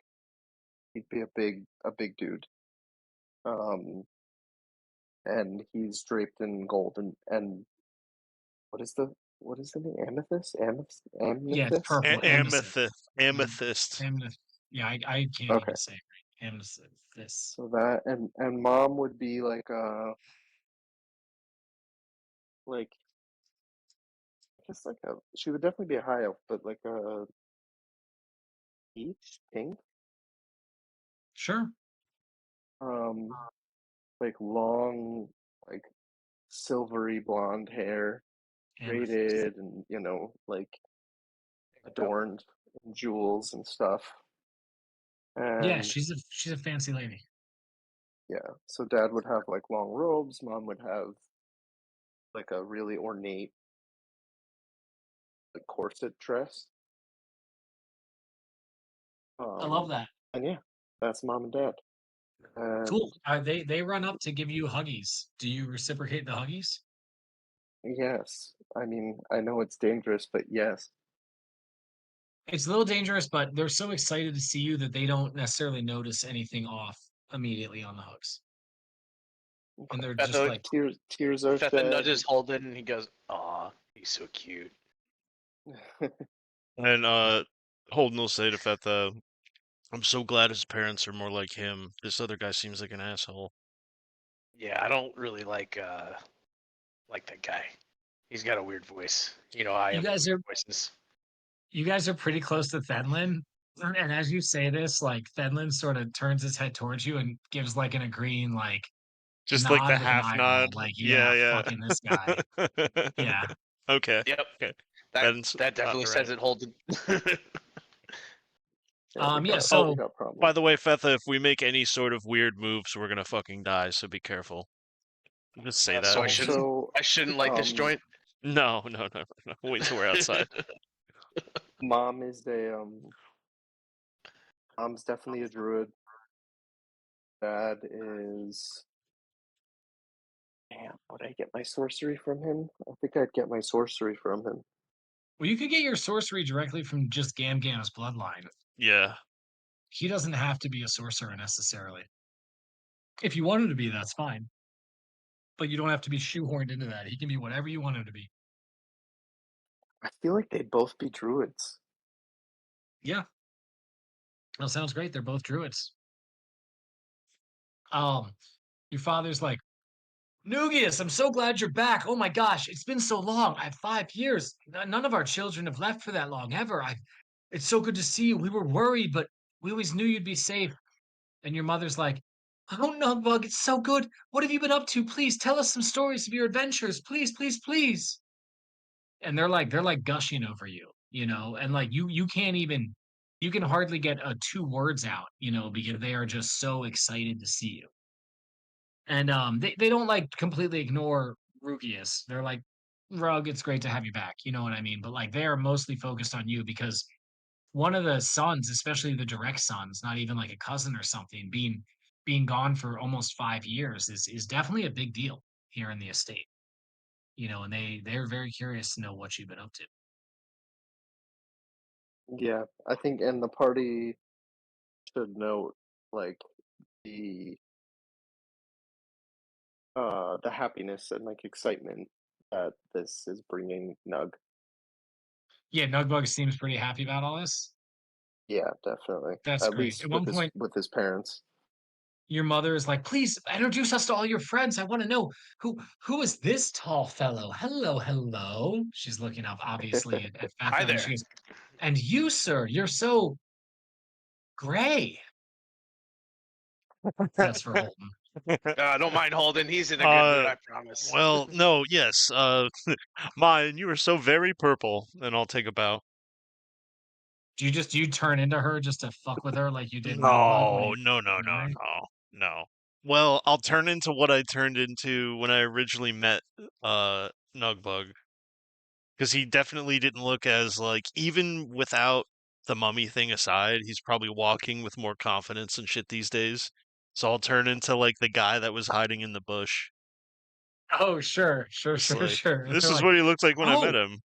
he'd be a big dude. Um and he's draped in gold and what is the name? Amethyst? Yeah, it's Amethyst? purple. Amnestith. Amethyst. Amethyst. Yeah, I can't Okay. even say it right. Amnestith. This. So that and mom would be like I guess like a she would definitely be a high elf, but like a peach pink, Sure. um, like long, like silvery blonde hair, Amethyst. braided and like adorned in jewels and stuff. Yeah, And she's a fancy lady. yeah, so dad would have like long robes, mom would have like a really ornate like corset dress. I love Um, that. and yeah, that's mom and dad. Cool. And They run up to give you huggies. Do you reciprocate the huggies? yes, I mean I know it's dangerous, but yes. It's a little dangerous, but they're so excited to see you that they don't necessarily notice anything off immediately on the hooks. And they're just Fetha, like, Tears are Fetha shed. nudges Holden and he goes, "Aw, he's so cute." And Holden will say to Fetha, I'm so glad his parents are more like him. This other guy seems like an asshole. Yeah, I don't really like that guy. He's got a weird voice. You know, I you am with guys weird are voices. you guys are pretty close to Thenlin. And as you say this, like Thenlin sort of turns his head towards you and gives like an agreeing like Just like the nod with an half eyeball, nod. like, yeah, Yeah, fucking this guy. yeah. Yeah. Okay. Yep, Okay. that That's that about definitely right. says it, Holden. Yeah, we Yeah, got Oh, we so got problems. by the way, Fetha, if we make any sort of weird moves, we're gonna fucking die, so be careful. Just say that. So I oh, shouldn't So, I shouldn't light this joint. No. Wait till we're outside. mom is mom's definitely a druid. Dad is damn, would I get my sorcery from him? I think I'd get my sorcery from him. well, you could get your sorcery directly from just Gamgam's bloodline. Yeah. He doesn't have to be a sorcerer necessarily. If you want him to be, that's fine. But you don't have to be shoehorned into that. He can be whatever you want him to be. I feel like they'd both be druids. Yeah. That sounds great. They're both druids. Your father's like, Nugius, I'm so glad you're back. Oh my gosh, it's been so long. I have 5 years. None of our children have left for that long ever. It's so good to see you. We were worried, but we always knew you'd be safe. And your mother's like, oh no, Bug, it's so good. What have you been up to? Please tell us some stories of your adventures. Please, please, please. And they're like gushing over you, and like you can't even you can hardly get 2 words out, because they are just so excited to see you. And they don't like completely ignore Rugius. They're like, Rug, it's great to have you back. You know what I mean? But like they are mostly focused on you because one of the sons, especially the direct sons, not even like a cousin or something, being gone for almost 5 years is definitely a big deal here in the estate. and they're very curious to know what you've been up to. Yeah, I think, and the party should note like the the happiness and like excitement that this is bringing Nug. Yeah, Nugbug seems pretty happy about all this. Yeah, definitely. That's At great. least At one point, with his parents. your mother is like, "Please introduce us to all your friends. I want to know who is this tall fellow. Hello, hello." She's looking up, obviously, at Hi Bethel, and she there. goes, "And you, sir, you're so gray." That's for Holden. Don't mind Holden. He's in a good mood, uh, I promise. well, no, yes. Mine, you are so very purple, and I'll take a bow. Do you turn into her just to fuck with her like you did Nugbug when No, he no, no, met no, her? no, no. Well, I'll turn into what I turned into when I originally met Nugbug, because he definitely didn't look as like, even without the mummy thing aside, he's probably walking with more confidence and shit these days. So I'll turn into like the guy that was hiding in the bush. Oh, sure, sure, It's sure, like, sure. And this they're is like, what he looked like when I met "Oh, him.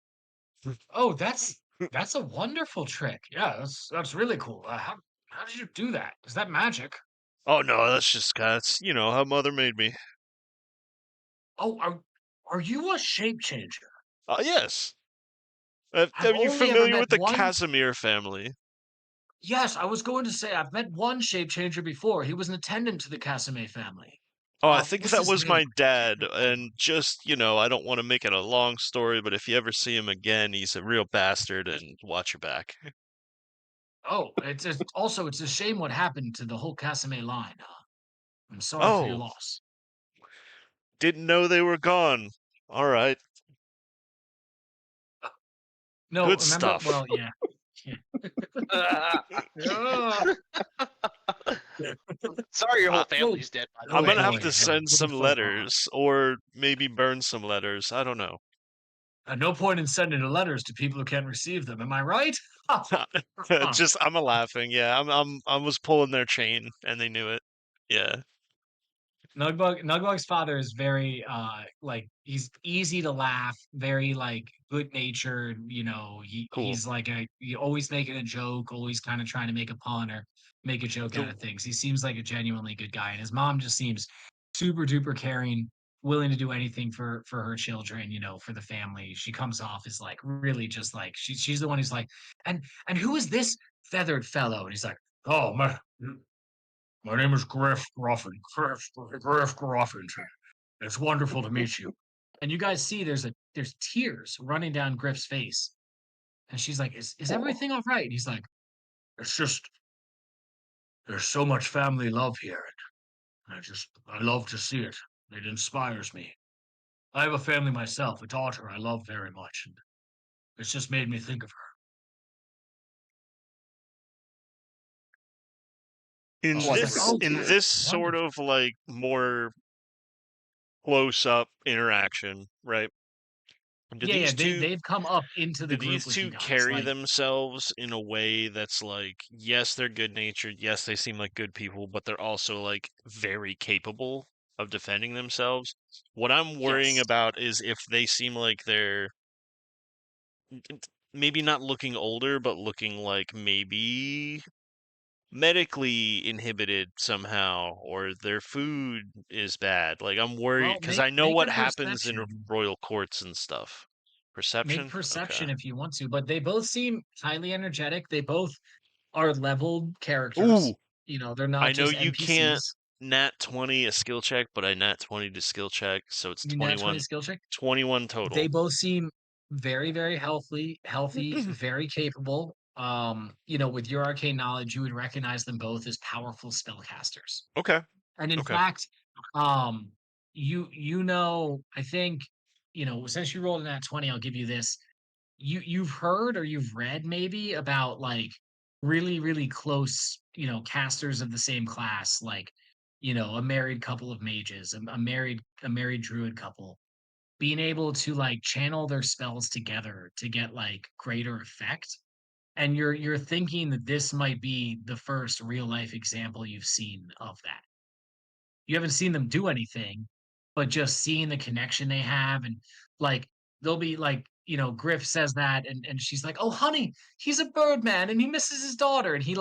oh, that's a wonderful trick. Yeah, that's really cool. How did you do that? Is that magic? Oh no, that's how mother made me. Oh, are you a shape changer? Yes. I've Are you only ever familiar met with the one. Casimir family? Yes, I was going to say I've met one shape changer before. He was an attendant to the Casimir family. Oh, I What think was that his was name? my dad. And just, I don't want to make it a long story, but if you ever see him again, he's a real bastard and watch your back. Oh, it's a shame what happened to the whole Casimir line. I'm sorry for your Oh, loss. didn't know they were gone. All right. No, Good remember? stuff. Well, yeah. Yeah. Sorry, your whole Oh, family's dead, by the I'm oh way. gonna have boy, to no, send put the some fuck on. letters or maybe burn some letters. I don't know. No point in sending the letters to people who can't receive them. Am I right? Huh. Just I'm a laughing. Yeah, I was pulling their chain and they knew it. Yeah. Nugbug's father is very like he's easy to laugh, very like good natured, Cool. he's like he always making a joke, always kind of trying to make a pun or make a joke out Cool. of things. He seems like a genuinely good guy. And his mom just seems super duper caring, willing to do anything for her children, for the family. She comes off as like really just like she's the one who's like, and who is this feathered fellow? And he's like, "Oh my name is Griff Gruffin. Griff Gruffington. It's wonderful to meet you." And you guys see there's tears running down Griff's face. And she's like, Is Oh, everything all right? And he's like, "It's just there's so much family love here. And I love to see it. It inspires me. I have a family myself, a daughter I love very much, and it's just made me think of her." And In oh, I she's like, see this the "Oh, in tears. this sort wonderful." of like more close up interaction, right? Do Yeah, yeah, these two they've come up into the do these group with you two guys. carry Like, themselves in a way that's like, yes, they're good natured, yes, they seem like good people, but they're also like very capable of defending themselves? What I'm worrying yes. about is if they seem like they're maybe not looking older, but looking like maybe medically inhibited somehow, or their food is bad. Like I'm worried Well, because I know make what a happens in perception. royal courts and stuff. Make Perception? Okay. perception if you want to, but they both seem highly energetic. They both are leveled Ooh, characters. They're not I know just you can't NPCs. nat 20 a skill check, but I nat 20 to skill check, so it's You nat 20 21 skill check. 21 They total. both seem very, very healthy, very capable. With your arcane knowledge, you would recognize them both as powerful spellcasters. Okay. And in Okay. fact, um, I think, since you rolled in that 20, I'll give you this. You've heard or you've read maybe about like really really close casters of the same class, like a married couple of mages, a married druid couple being able to like channel their spells together to get like greater effect. And you're thinking that this might be the first real life example you've seen of that. You haven't seen them do anything, but just seeing the connection they have, and like they'll be like, Griff says that, and she's like, "Oh, honey, he's a bird man, and he misses his daughter," and he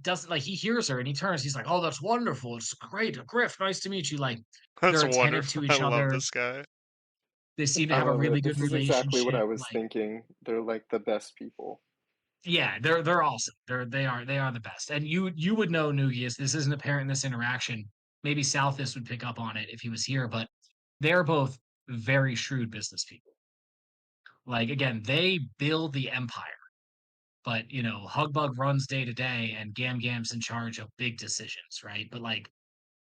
doesn't like he hears her, and he turns, he's like, "Oh, that's wonderful, it's great, Griff, nice to meet you." Like That's they're attentive wonderful. to I each love other. this guy. They seem to I have a love really it. good This is exactly what relationship. I was Like, thinking. They're like the best people. yeah, they're awesome. They are the best. And you would know Nugius. This isn't apparent in this interaction. Maybe Southis would pick up on it if he was here, but they're both very shrewd business people. Like again, they build the empire, but Hugbug runs day to day, and Gam Gam's in charge of big decisions, right? But like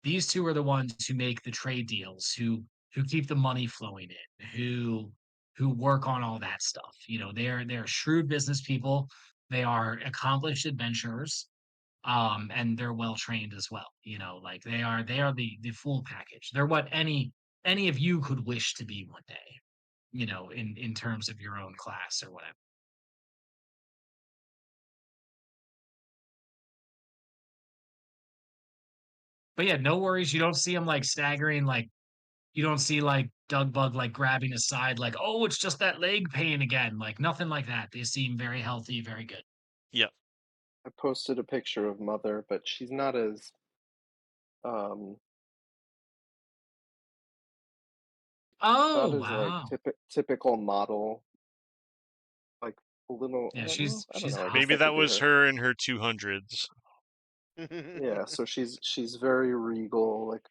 these two are the ones who make the trade deals, who keep the money flowing in, who work on all that stuff. They're shrewd business people. They are accomplished adventurers, and they're well trained as well. Like they are the full package. They're what any of you could wish to be one day. In terms of your own class or whatever. But yeah, no worries. You don't see him like staggering, like you don't see like Doug Bug like grabbing his side, like, oh, it's just that leg pain again. Like nothing like that. They seem very healthy, very good. Yep. I posted a picture of Mother, but she's not as um Oh not as like wow. typical model, like a little. Yeah, I don't she's know. I hot. guess Maybe that that could be was her. her in her 200s. Yeah, so she's very regal, like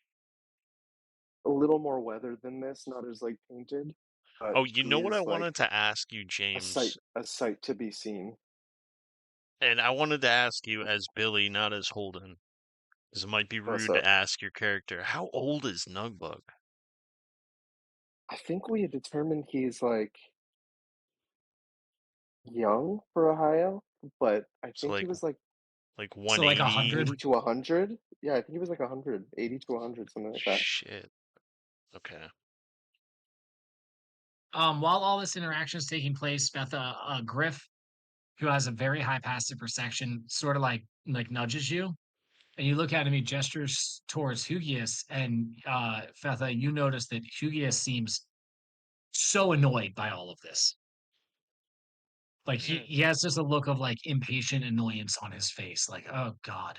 a little more weathered than this, not as like painted, but Oh, you she know what I is like wanted to ask you, James? a sight to be seen. And I wanted to ask you as Billy, not as Holden, because it might be What's rude to up? ask your character. How old is Nugbug? I think we had determined he's like young for a high elf, but I So think he was like So like 180? 100. 80 to 100. Yeah, I think he was like 100, 80 to 100, something like that. Shit. Okay. While all this interaction is taking place, Griff, who has a very high passive perception, sort of like nudges you, and you look at him. He gestures towards Hugius, and Fetha, you notice that Hugius seems so annoyed by all of this. Like he has just a look of like impatient annoyance on his face. Like, oh God,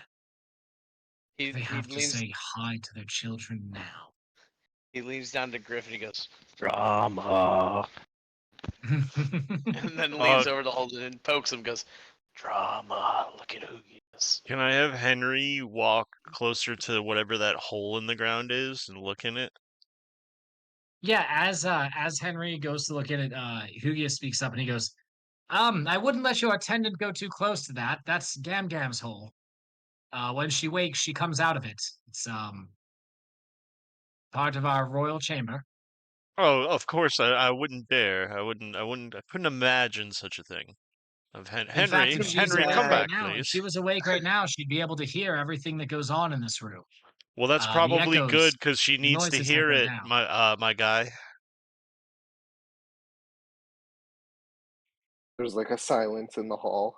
he they he have to leans say hi to their children now. he leans down to Griff and he goes, "Drama," and then Uh, leans over to Holden and pokes him. Goes, "Drama. Look at who he is." can I have Henry walk closer to whatever that hole in the ground is and look in it? Yeah, as Henry goes to look at it, Hugia speaks up and he goes, I wouldn't let your attendant go too close to that. That's Gam Gam's hole. When she wakes, she comes out of it. It's part of our royal chamber. Oh, of course, I wouldn't dare. I couldn't imagine such a thing. Of In fact, if she's Henry, come awake right back, now, if she please. was awake right now, she'd be able to hear everything that goes on in this room. Well, that's The probably good echoes, because she the needs to noises hear echo it, down. my guy. There's like a silence in the hall.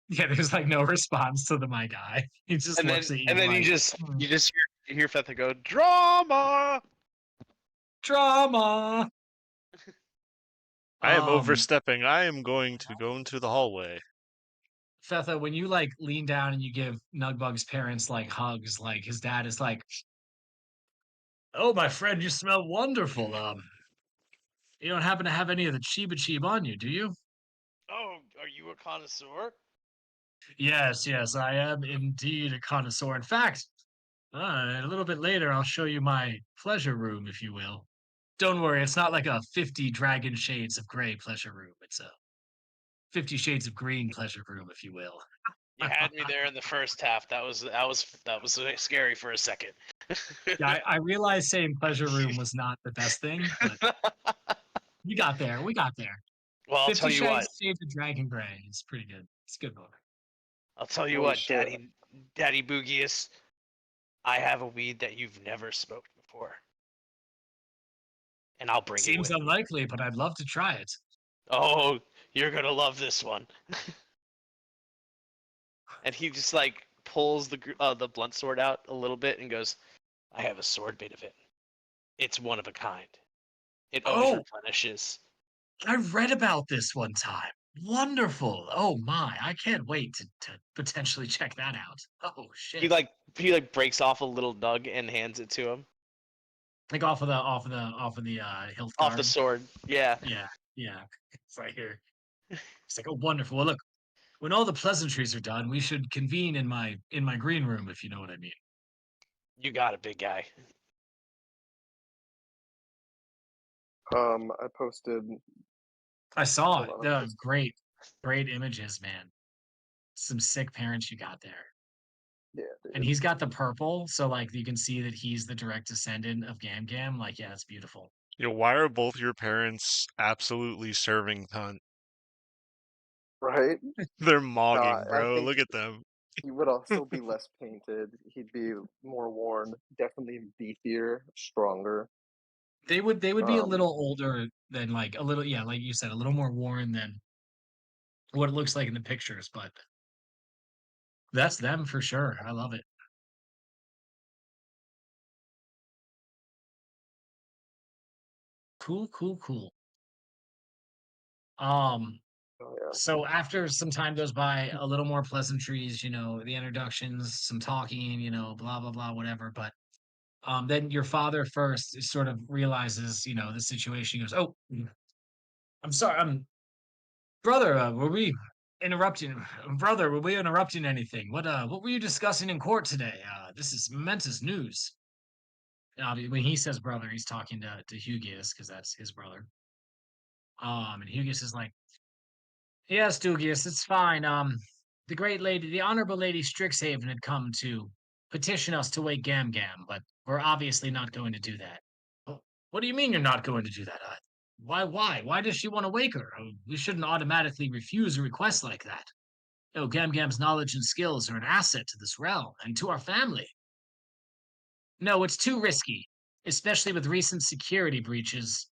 Yeah, there's like no response to the my guy. He just And looks then at you and then like, you just hear Fetha go, "Drama." drama. I am Um, overstepping. I am going to go into the hallway. Fetha, when you like lean down and you give Nugbug's parents like hugs, like his dad is like, "Oh, my friend, you smell wonderful. You don't happen to have any of the Chiba Cheeb on you, do you?" Oh, are you a connoisseur? Yes, yes, I am indeed a connoisseur. In fact, a little bit later, I'll show you my pleasure room, if you will. Don't worry, it's not like a 50 Dragon Shades of Grey pleasure room. It's a 50 Shades of Green pleasure room, if you will. You had me there in the first half. That was scary for a second. Yeah, I realized saying pleasure room was not the best thing, but we got there. We got there. Well, I'll 50 tell you what. Shades of Dragon Grey is pretty good. It's a good book. I'll tell you Holy what, shit. Daddy Boogius. I have a weed that you've never smoked before, and I'll bring it Seems with me. unlikely, but I'd love to try it. Oh, you're gonna love this one. And he just like pulls the blunt sword out a little bit and goes, "I have a sword made of it. it's one of a kind. It always Oh, replenishes. I read about this one time. Wonderful. Oh my, I can't wait to potentially check that out. Oh He shit. like he like breaks off a little nug and hands it to him Like off of the hilt off the guard. sword. Yeah, Yeah, yeah. It's right here. It's like, oh wonderful. Well look, when all the pleasantries are done, we should convene in my green room, if you know what I mean. you got it, big guy. I posted. I saw Hold it. on. The great, great images, man. Some sick parents you got there. Yeah, And dude. he's got the purple, so like you can see that he's the direct descendant of Gam Gam. Like, yeah, it's beautiful. Why are both your parents absolutely serving cunt? Right? They're No, mogging, I bro. think Look at them. he would also be less painted. He'd be more worn. Definitely beefier, stronger. They would be a Um, little older than like a little, yeah, like you said, a little more worn than what it looks like in the pictures, but that's them for sure. I love it. Cool, cool, cool. Um, oh yeah. so after some time goes by, a little more pleasantries, the introductions, some talking, blah blah blah, whatever. But then your father first sort of realizes, the situation. He goes, "Oh, I'm sorry, brother, were we interrupting? Brother, were we interrupting anything? What were you discussing in court today? This is momentous news." When he says brother, he's talking to Hugius because that's his brother. And Hugius is like, "Yes, Dugius, it's fine. The great lady, the honorable lady Strixhaven had come to petition us to wake Gam Gam, but we're obviously not going to do that." "Oh, what do you mean you're not going to do that? Why? Why does she want to wake her? We shouldn't automatically refuse a request like that. Gam Gam's knowledge and skills are an asset to this realm and to our family." "No, it's too risky, especially with recent security breaches.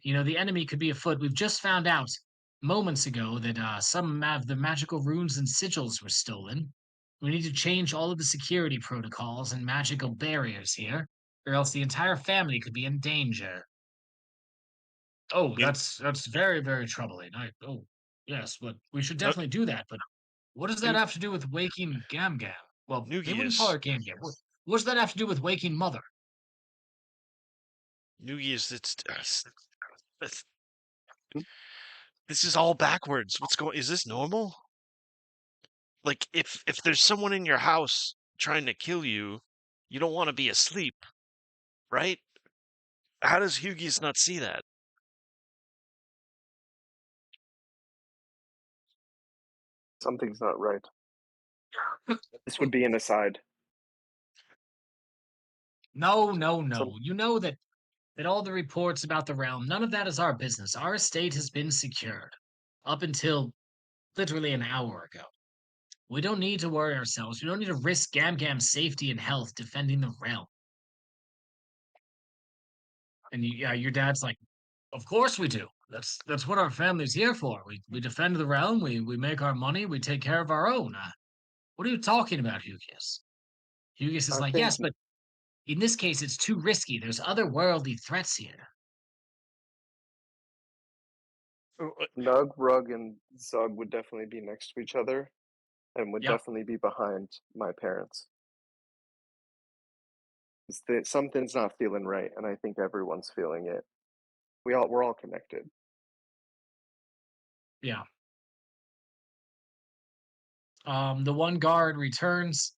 The enemy could be afoot. We've just found out moments ago that some of the magical runes and sigils were stolen. We need to change all of the security protocols and magical barriers here, or else the entire family could be in danger." "Oh, You, that's very, very troubling. Oh, yes, but we should uh, definitely do that. But what does that Nu- have to do with waking Gam Gam? Well, they wouldn't call Nugius, her Gam Gam. What does that have to do with waking Mother?" Nugius, it's this is all backwards. What's going? Is this normal? Like, if there's someone in your house trying to kill you, you don't want to be asleep, right? How does Hugius not see that? Something's not right. This would be an aside. No, no, Some no. You know that all the reports about the realm, none of that is our business. Our estate has been secured up until literally an hour ago. We don't need to worry ourselves. We don't need to risk Gam Gam's safety and health defending the realm. And yeah, your dad's like, "Of course we do. That's what our family's here for. We defend the realm. We make our money. We take care of our own. What are you talking about, Hugius?" Hugius is I like, think "Yes, but in this case, it's too risky. There's otherworldly threats here." Nug, Rug, and Zug would definitely be next to each other, and would Yep. definitely be behind my parents. Something's not feeling right, and I think everyone's feeling it. We're all connected. Yeah. The one guard returns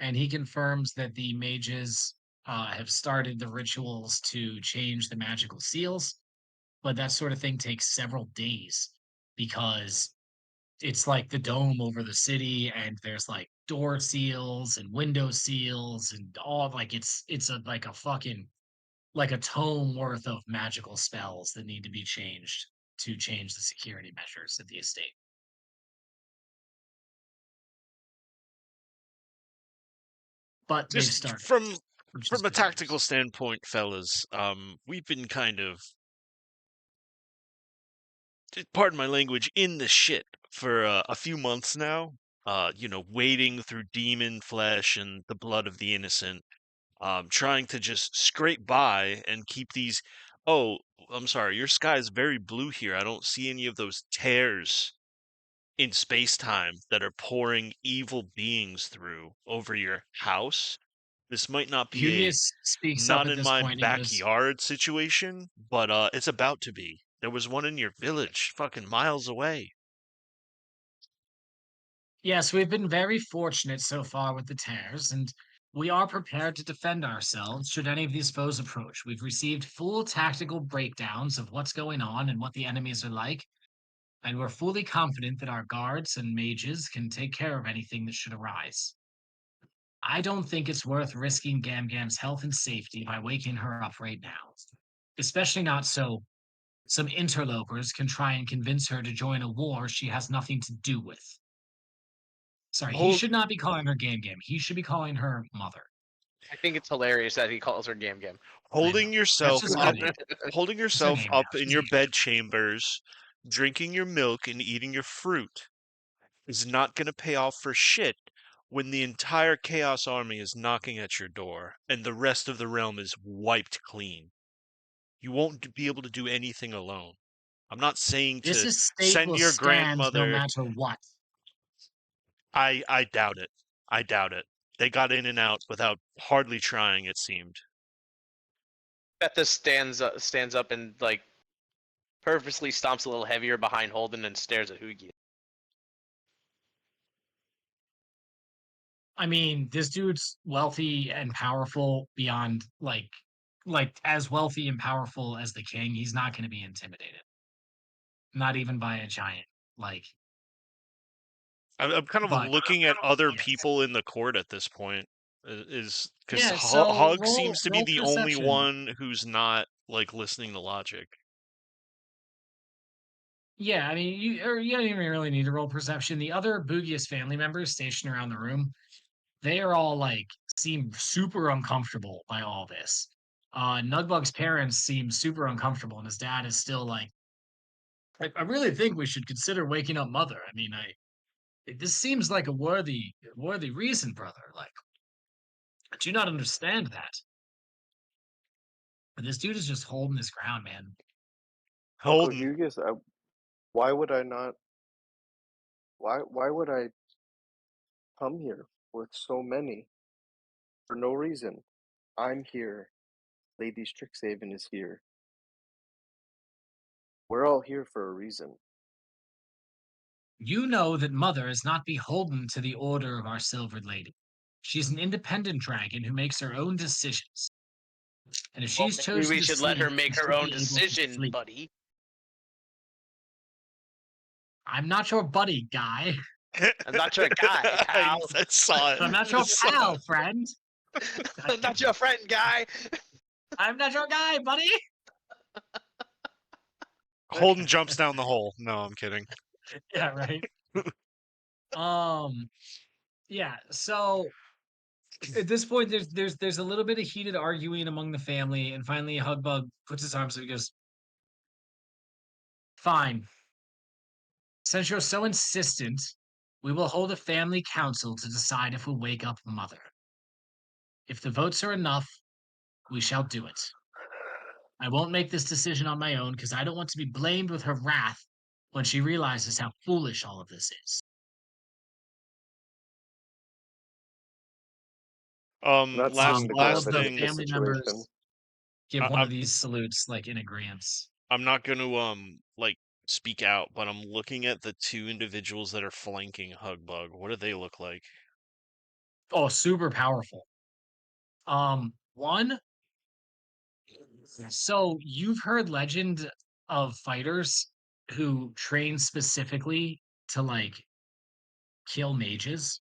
and he confirms that the mages have started the rituals to change the magical seals, but that sort of thing takes several days because it's like the dome over the city and there's like door seals and window seals and all like it's like a fucking like a tome worth of magical spells that need to be changed to change the security measures at the estate. But they've Just started, which is from a good tactical news. standpoint, fellas, we've been kind of, pardon my language, in the shit for a few months now. Wading through demon flesh and the blood of the innocent. trying to just scrape by and keep these. Oh, I'm sorry, your sky is very blue here. I don't see any of those tears in space time that are pouring evil beings through over your house. This might not be a Hugius speaks up not at in this my point and goes, backyard situation, but it's about to be. There was one in your village, fucking miles away. yes, we've been very fortunate so far with the tears, and we are prepared to defend ourselves should any of these foes approach. We've received full tactical breakdowns of what's going on and what the enemies are like, and we're fully confident that our guards and mages can take care of anything that should arise. I don't think it's worth risking Gam Gam's health and safety by waking her up right now, especially not so some interlopers can try and convince her to join a war she has nothing to do with. Sorry, he Hold should not be calling her Gam Gam. He should be calling her mother. I think it's hilarious that he calls her Gam Gam. I know. holding That's yourself just her up name. holding It's her yourself name now. up in She's your named bed chambers, drinking your milk and eating your fruit is not going to pay off for shit when the entire Chaos Army is knocking at your door and the rest of the realm is wiped clean. You won't be able to do anything alone. I'm not saying This to estate send will your stand no grandmother. matter what. I doubt it. I doubt it. They got in and out without hardly trying, it seemed. Betha stands up and like purposely stomps a little heavier behind Holden and stares at Hugi. I mean, this dude's wealthy and powerful beyond like as wealthy and powerful as the king. He's not going to be intimidated. Not even by a giant. Like, I'm kind of but looking at other yes. people in the court at this point. Is because Yeah, so Hug seems to be roll the only perception. one who's not like listening to logic. Yeah, I mean, you don't even really need to roll perception. The other Boogius family members stationed around the room, they are all like seem super uncomfortable by all this. Nugbug's parents seem super uncomfortable, and his dad is still like, I really think we should consider waking up mother. I mean, this seems like a worthy reason, brother. Like, do you not understand that? But this dude is just holding his ground, man. Uncle Holden, Hugus, why would I not? Why would I come here with so many for no reason? I'm here. Lady Strixhaven is here. We're all here for a reason. You know that Mother is not beholden to the order of our Silvered Lady. She's an independent dragon who makes her own decisions. And if Well, she's maybe chosen we to should let her sleep, make she her should own be able to decision, sleep. buddy. I'm not your buddy, guy. I'm not your guy, pal. I saw it. I'm not I your saw pal, it. friend. I'm not your friend, guy. I'm not your guy, buddy. Holden jumps down the hole. No, I'm kidding. Yeah, right. Um, yeah. So at this point, there's a little bit of heated arguing among the family, and finally, Hugbug puts his arms up. He goes, "Fine. Since you're so insistent, we will hold a family council to decide if we'll wake up Mother. If the votes are enough, we shall do it. I won't make this decision on my own because I don't want to be blamed with her wrath when she realizes how foolish all of this is." Not Last seeing the All of last the gravity of thing. the family situation. members give I, one of I'm these salutes like in agreement. I'm not going to like speak out, but I'm looking at the two individuals that are flanking Hugbug. What do they look like? Oh, super powerful. One. So you've heard legend of fighters who train specifically to like kill mages.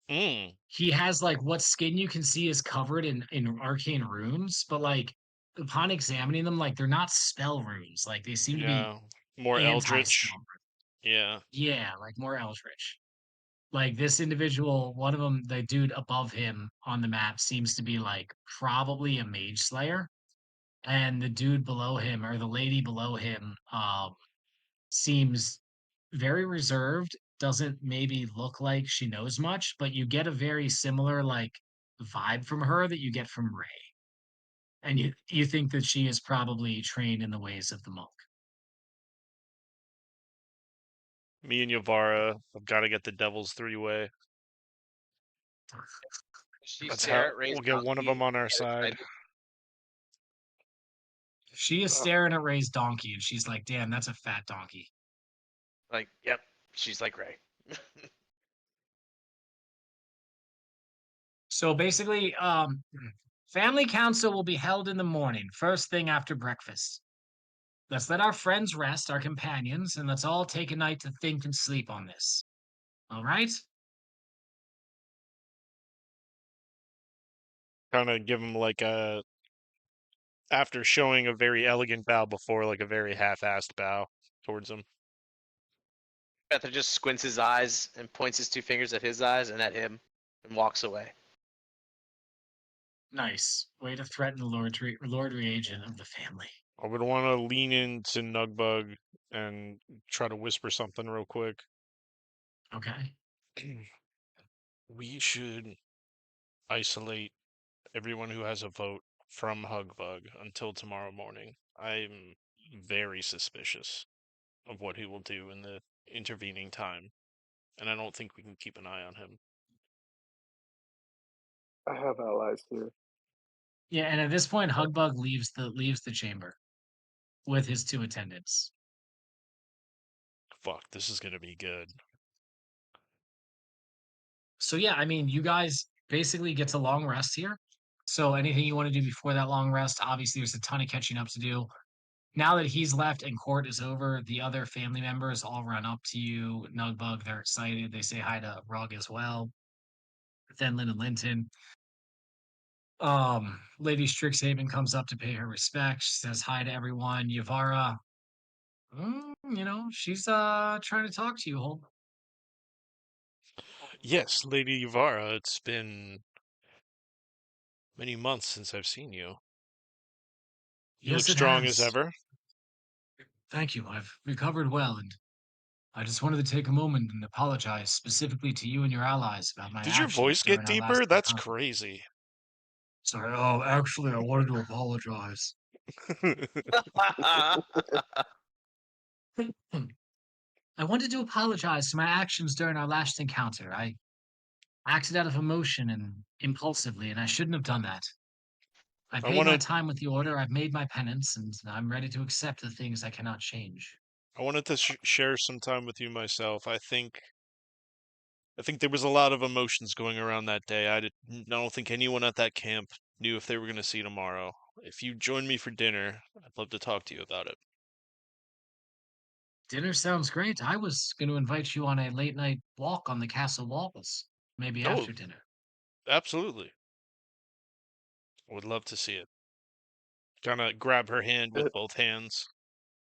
Mm, He has like what skin you can see is covered in arcane runes, but like upon examining them, like they're not spell runes. Like they seem to be yeah, more anti-spell eldritch. runes. Yeah. Yeah, like more eldritch. Like this individual, one of them, the dude above him on the map seems to be like probably a mage slayer. And the dude below him or the lady below him seems very reserved, doesn't maybe look like she knows much, but you get a very similar like vibe from her that you get from Ray. And you think that she is probably trained in the ways of the monk. Me and Yavara have got to get the Devil's Three-Way. She That's stare how at Ray's we'll get one of donkey them on and our get side. excited. She is Ugh. staring at Ray's donkey and she's like, damn, that's a fat donkey. Like, yep, she's like Ray. So basically, family council will be held in the morning, first thing after breakfast. Let's let our friends rest, our companions, and let's all take a night to think and sleep on this. All right? Kind of give him like a, after showing a very elegant bow before, like a very half-assed bow towards him. Betha just squints his eyes and points his two fingers at his eyes and at him and walks away. Nice. Way to threaten the Lord Reagent of the family. I would want to lean into Nugbug and try to whisper something real quick. Okay. We should isolate everyone who has a vote from Hugbug until tomorrow morning. I'm very suspicious of what he will do in the intervening time, and I don't think we can keep an eye on him. I have allies here. Yeah, and at this point, Hugbug leaves the chamber with his two attendants. Fuck, this is gonna be good. So yeah, I mean, you guys basically get a long rest here. So anything you want to do before that long rest, obviously there's a ton of catching up to do. Now that he's left and court is over, the other family members all run up to you. Nugbug, they're excited. They say hi to Rug as well. Thenlin and Linton. Lady Strixhaven comes up to pay her respects, says hi to everyone. Yavara, she's trying to talk to you, Holm. Yes, Lady Yavara, it's been many months since I've seen you. You look Yes, it strong as has. ever. Thank you. I've recovered well, and I just wanted to take a moment and apologize specifically to you and your allies about my Did your actions voice get during our last deeper? That's encounter. crazy. Sorry. Oh, actually, I wanted to apologize. I wanted to apologize for my actions during our last encounter. I acted out of emotion and impulsively, and I shouldn't have done that. I I paid want my to time with the order, I've made my penance, and I'm ready to accept the things I cannot change. I wanted to share some time with you myself. I think there was a lot of emotions going around that day. I don't think anyone at that camp knew if they were going to see tomorrow. If you join me for dinner, I'd love to talk to you about it. Dinner sounds great. I was going to invite you on a late night walk on the castle walls, maybe Oh, after dinner. absolutely. I would love to see it. Kind of grab her hand with both hands.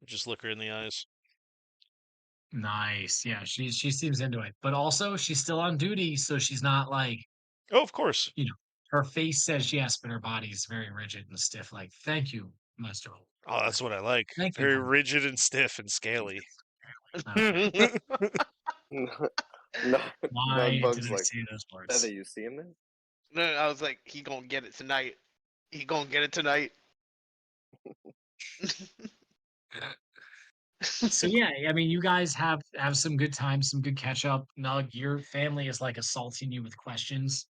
Just look her in the eyes. Nice. Yeah, she seems into it. But also she's still on duty, so she's not like, Oh, of course. her face says yes, but her body is very rigid and stiff, like, thank you, Master Holt. Oh, that's what I like. Thank you, Very Holt. rigid and stiff and scaly. Why did Nugbug's I like, say those Feather, words? you seeing this? No, I was like, he gonna get it tonight. He gonna get it tonight. So yeah, I mean, you guys have some good times, some good catch up. Nug, your family is like assaulting you with questions.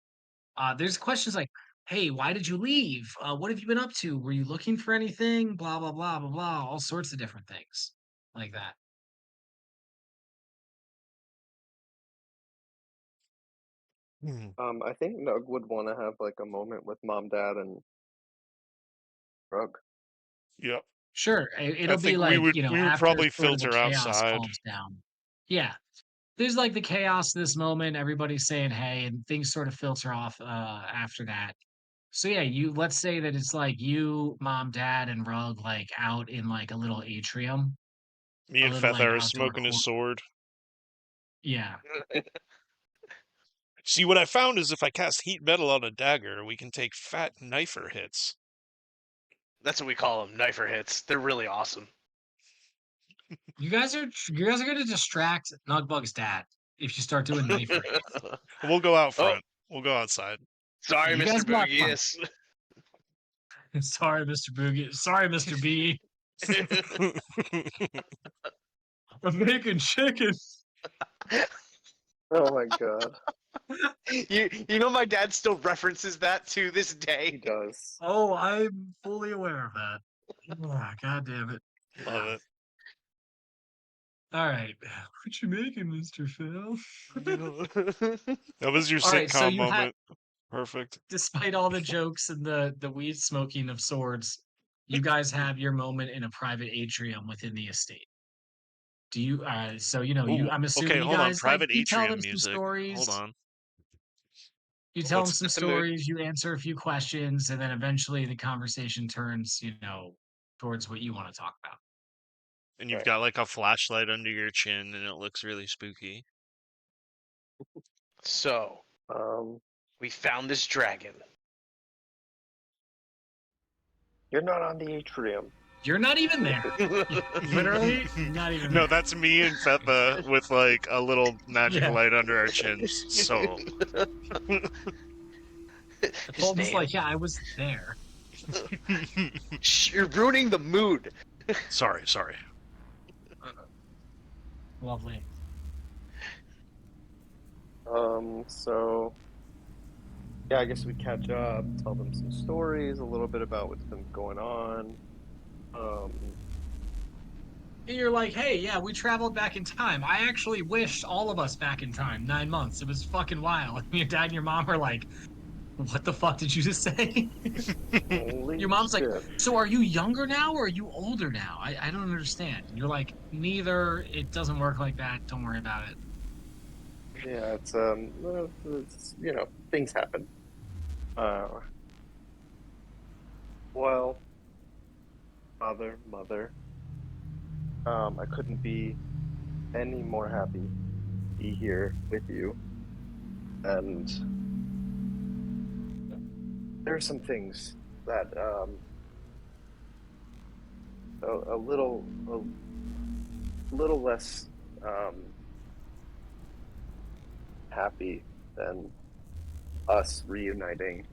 There's questions like, "Hey, why did you leave? What have you been up to? Were you looking for anything? Blah blah blah blah blah." All sorts of different things like that. I think Nug would want to have like a moment with mom, dad, and Rug. Yep. Sure, it'll be think like we would after probably sort of the filter chaos outside. calms down. Yeah, there's like the chaos of this moment. Everybody's saying hey, and things sort of filter off after that. So yeah, let's say that it's like you, mom, dad, and Rug like out in like a little atrium, Me a and little like Fethar are outdoor smoking his court. sword. Yeah, See, what I found is if I cast heat metal on a dagger, we can take fat knifer hits. That's what we call them, knifer hits. They're really awesome. you guys are gonna distract Nugbug's dad if you start doing knife hits. We'll go out Oh, front. We'll go outside. Sorry, You guys Mr. got Boogius. Sorry, Mr. Boogie. Sorry, Mr. B. I'm making chicken. Oh my god, you know my dad still references that to this he day. does. Oh, I'm fully aware of that. Oh, God damn it. Love it. All right. What you making, Mr. Phil? That was your All right, so sitcom you had, moment. Perfect. despite all the jokes and the weed smoking of swords, you guys have your moment in a private atrium within the estate. Do you? So you know, Ooh, I'm assuming okay, you hold on. guys like Private you tell them atrium some music. stories. Hold on. You tell them Let's some set the mood. stories. You answer a few questions, and then eventually the conversation turns, towards what you want to talk about. and you've Right. got like a flashlight under your chin and it looks really spooky. So Um, we found this dragon. you're not on the atrium. You're not even there. Literally, not even No, there. that's me and Fetha with like a little magic Yeah. light under our chins. So Holden's name- like, yeah, I was there. Shh, you're ruining the mood. sorry. Lovely. So yeah, I guess we catch up, tell them some stories, a little bit about what's been going on. And you're like, hey, yeah, we traveled back in time. I actually wished all of us back in time. 9 months. It was fucking wild. Your dad and your mom are like, what the fuck did you just say? Holy Your mom's like, shit. so are you younger now or are you older now? I don't understand. And you're like, neither. It doesn't work like that. Don't worry about it. Yeah, it's things happen. Well, father, mother, I couldn't be any more happy to be here with you. And there are some things that a little less happy than us reuniting.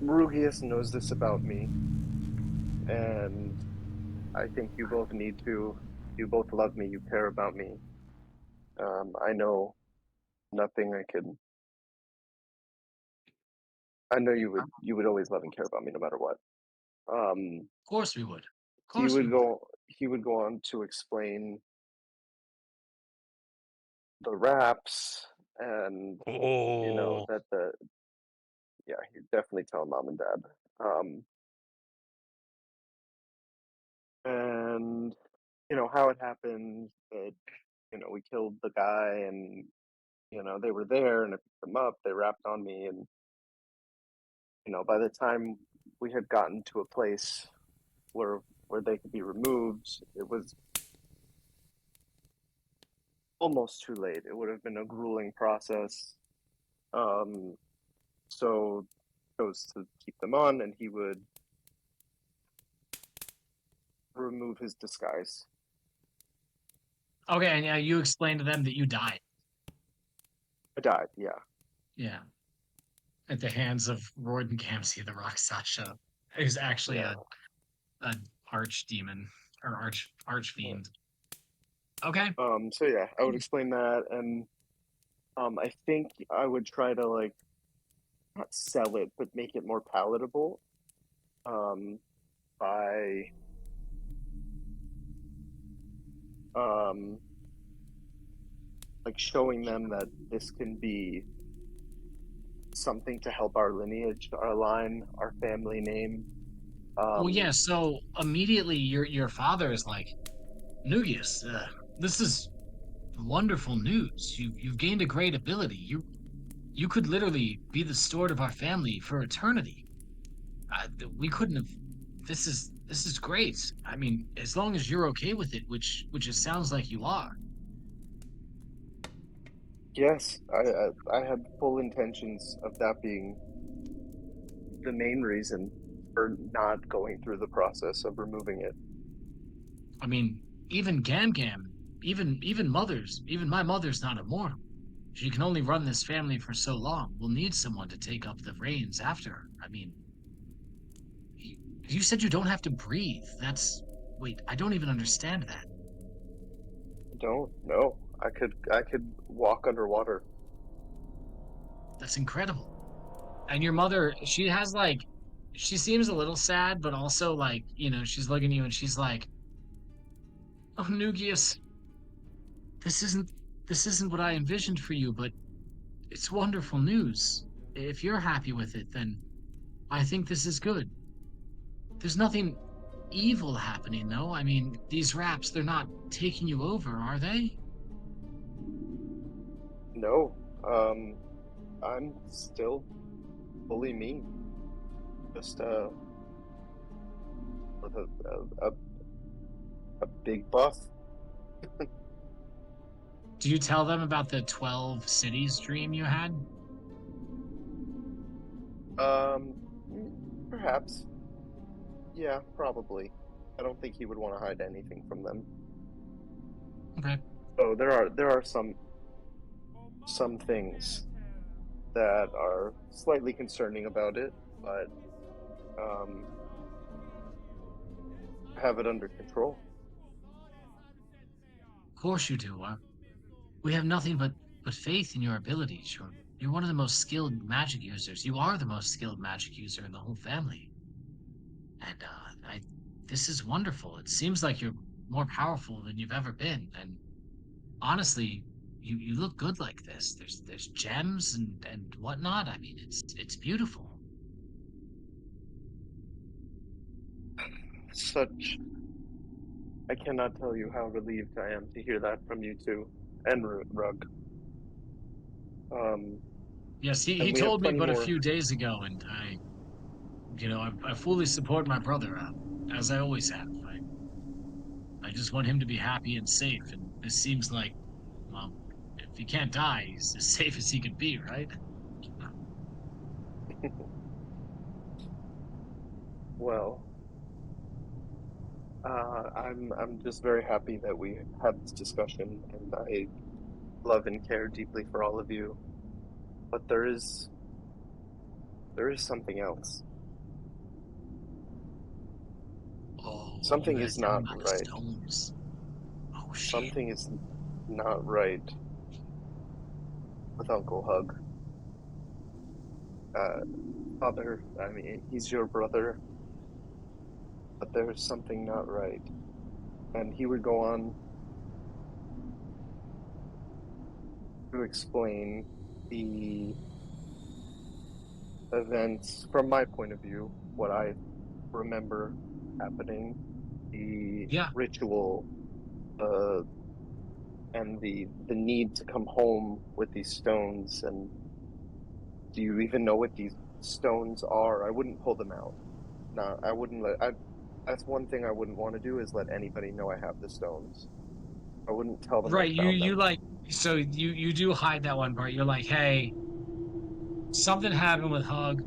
Rugius knows this about me, and I think you both need to. You both love me. You care about me. I know nothing I could. I know you would. You would always love and care about me, no matter what. Of course we would. Of He course we would would. go. He would go on to explain the raps, and Oh, that the. Yeah, he'd definitely tell mom and dad. And how it happened. That we killed the guy, and they were there, and I picked them up. They rapped on me, and by the time we had gotten to a place where they could be removed, it was almost too late. It would have been a grueling process. So chose to keep them on, and he would remove his disguise. Okay, and yeah, you explained to them that you died. I died, yeah. Yeah. At the hands of Royden Gamsey, the Rock Sasha, who's actually Yeah. a arch demon or arch fiend. Okay. So yeah, I would explain that, and I think I would try to not sell it, but make it more palatable, by showing them that this can be something to help our lineage, our line, our family name. Well, yeah. So immediately, your father is like, Nugius, this is wonderful news. You've gained a great ability. You could literally be the steward of our family for eternity. We couldn't have. This is great. I mean, as long as you're okay with it, which it sounds like you are. Yes, I had full intentions of that being the main reason for not going through the process of removing it. I mean, even Gam Gam even mothers, even my mother's not immortal. She can only run this family for so long. We'll need someone to take up the reins after her. I mean, you said you don't have to breathe. Wait, I don't even understand that. Don't know. I could walk underwater. That's incredible. And your mother, she seems a little sad, but also like, she's looking at you and she's like, "Oh, Nugius, this isn't this isn't what I envisioned for you, but it's wonderful news. If you're happy with it, then I think this is good. There's nothing evil happening, though. I mean, these raps, they're not taking you over, are they?" No. I'm still fully me. Just with a big buff. Do you tell them about the 12 cities dream you had? Um, perhaps. Yeah, probably. I don't think he would want to hide anything from them. Okay. So there are some things that are slightly concerning about it, but have it under control. Of course you do. We have nothing but faith in your abilities. You're one of the most skilled magic users. You are the most skilled magic user in the whole family. And this is wonderful. It seems like you're more powerful than you've ever been. And honestly, you look good like this. There's gems and whatnot. I mean, it's beautiful. I cannot tell you how relieved I am to hear that from you two, and Rug. Yes, he And we have told me plenty but a more. few days ago, and I fully support my brother, as I always have. I just want him to be happy and safe, and this seems like, well, if he can't die, he's as safe as he can be, right? Well, I'm just very happy that we had this discussion, and I love and care deeply for all of you. But there is something else. Oh, you Something guys is tell me not about the right. stones. Oh shit. Something is not right with Uncle Hug. Father, I mean, he's your brother, but there's something not right. And he would go on to explain the events from my point of view, what I remember happening, the Yeah. ritual, and the need to come home with these stones. And do you even know what these stones are? I wouldn't pull them out. No, I wouldn't let. That's one thing I wouldn't want to do, is let anybody know I have the stones. I wouldn't tell them I Right, found you them. like so you do hide that one part. You're like, hey, something happened with Hug,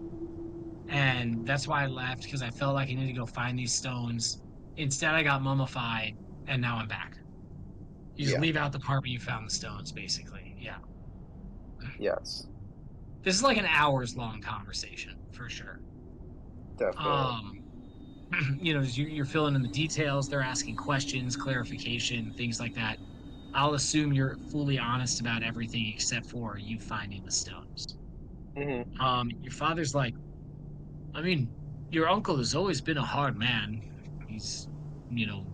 and that's why I left, because I felt like I needed to go find these stones. Instead, I got mummified, and now I'm back. You just Yeah. leave out the part where you found the stones, basically. Yeah. Yes. This is like an hours long conversation for sure. Definitely. Um, you're filling in the details. They're asking questions, clarification, things like that. I'll assume you're fully honest about everything except for you finding the stones. Hmm. Your father's like, I mean, your uncle has always been a hard man. He's, you know,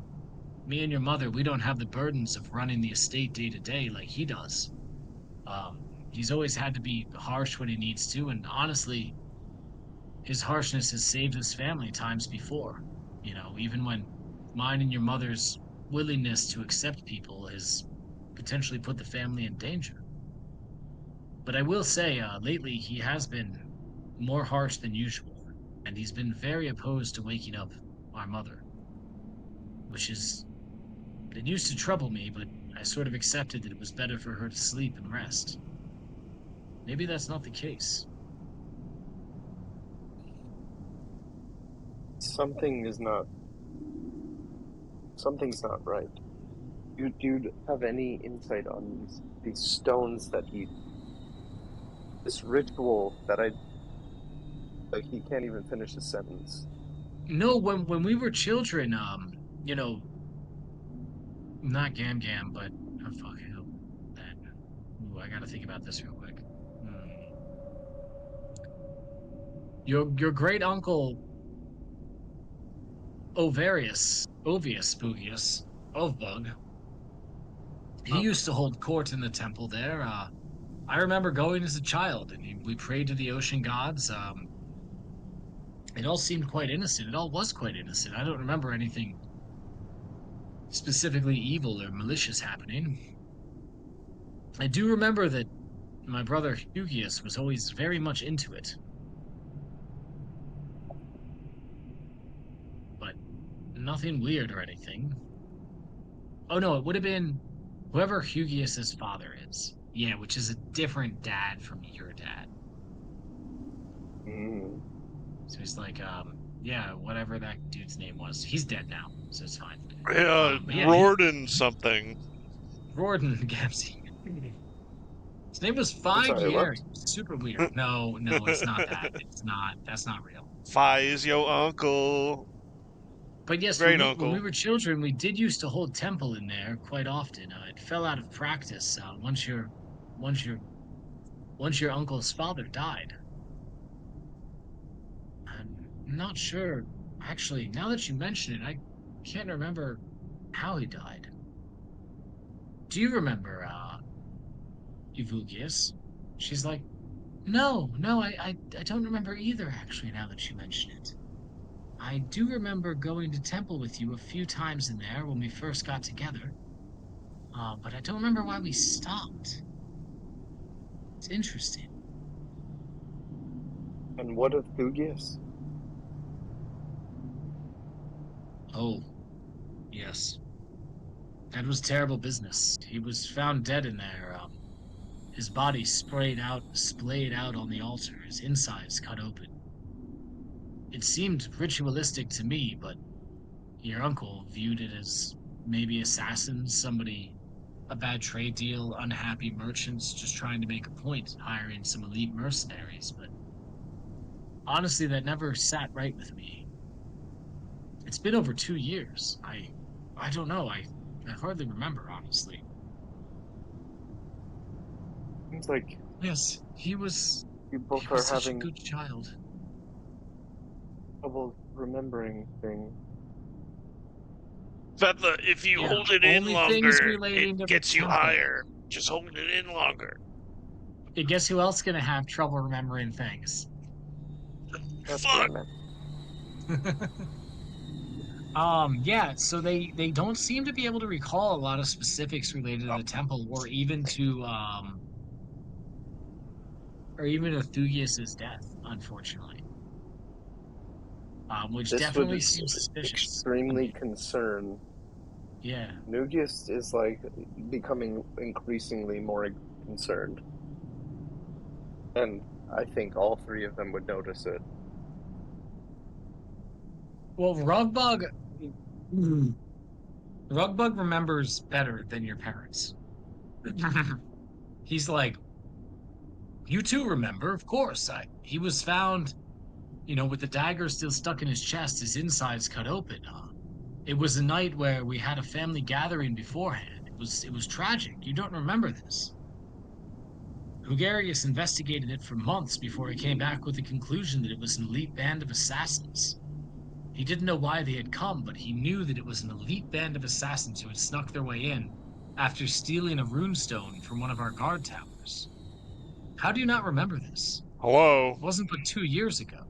me and your mother, we don't have the burdens of running the estate day to day like he does. He's always had to be harsh when he needs to, and honestly, his harshness has saved his family times before. Even when mine and your mother's willingness to accept people has potentially put the family in danger. But I will say, lately he has been more harsh than usual, and he's been very opposed to waking up our mother, which is it used to trouble me, but I sort of accepted that it was better for her to sleep and rest. Maybe that's not the case. Something is not. Something's not right. Do you have any insight on these stones that this ritual that like he can't even finish a sentence. No, when we were children, you know, not Gam Gam, but oh fuck, who? That. Ooh, I gotta think about this real quick. Your great uncle Ovius Spoogius, Ovbug. He used to hold court in the temple there. I remember going as a child, and we prayed to the ocean gods. It all seemed quite innocent. It all was quite innocent. I don't remember anything specifically evil or malicious happening. I do remember that my brother Hugius was always very much into it. But nothing weird or anything. Oh no, it would have been whoever Hugius's father is. Yeah, which is a different dad from your dad. Mm. So he's like, yeah, whatever that dude's name was. He's dead now, so it's fine. Yeah, But yeah, Rorden something. Rorden Gamsey. His name was I'm sorry, what? Figier. Super weird. No, it's not that. It's not. That's not real. Fi is your uncle. But yes, Great when uncle. we were children, we did used to hold temple in there quite often. It fell out of practice once your uncle's father died. I'm not sure. Actually, now that you mention it, I can't remember how he died. Do you remember, Evugius? She's like, no, I don't remember either, actually, now that you mention it. I do remember going to temple with you a few times in there when we first got together. But I don't remember why we stopped. It's interesting. And what of Thugius? Oh, yes. That was terrible business. He was found dead in there. His body splayed out on the altar, his insides cut open. It seemed ritualistic to me, but your uncle viewed it as maybe assassins, a bad trade deal, unhappy merchants just trying to make a point, hiring some elite mercenaries, but honestly, that never sat right with me. It's been over 2 years. I don't know. I hardly remember, honestly. Seems like Yes, you he both was are such a having good child. trouble remembering things. Feather, if you Yeah, hold it in only longer, things relating to it the gets you temple. higher. Just hold it in longer. Yeah, guess who else gonna have trouble remembering things? God Fuck! damn it. Yeah, so they don't seem to be able to recall a lot of specifics related to the temple or even to Thugius's death, unfortunately. Which This would definitely seems suspicious. extremely concern. Yeah. Nugius is like becoming increasingly more concerned. And I think all three of them would notice it. Well, Rugbug remembers better than your parents. He's like, you too remember, of course. He was found, with the dagger still stuck in his chest, his insides cut open. It was a night where we had a family gathering beforehand. It was tragic. You don't remember this. Hugarius investigated it for months before he came back with the conclusion that it was an elite band of assassins. He didn't know why they had come, but he knew that it was an elite band of assassins who had snuck their way in after stealing a runestone from one of our guard towers. How do you not remember this? Hello? It wasn't but 2 years ago.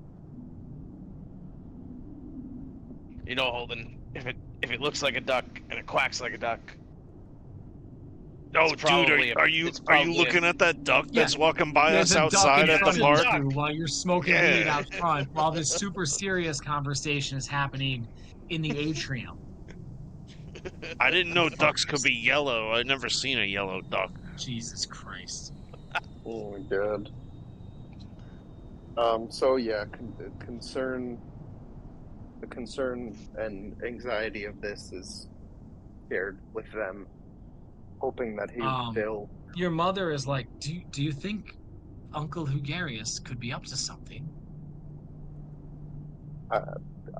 You know, Holden, if it looks like a duck and it quacks like a duck, Oh, it's dude, probably are you probably looking at that duck Yeah, that's walking by there's us a duck outside in at the front of park? you while you're smoking Yeah. weed out front, while this super serious conversation is happening in the atrium. I didn't know ducks could be yellow. I'd never seen a yellow duck. Jesus Christ. Oh my god. So yeah, the concern and anxiety of this is shared with them. hoping that he would fail. Your mother is like, do you think Uncle Hugarius could be up to something?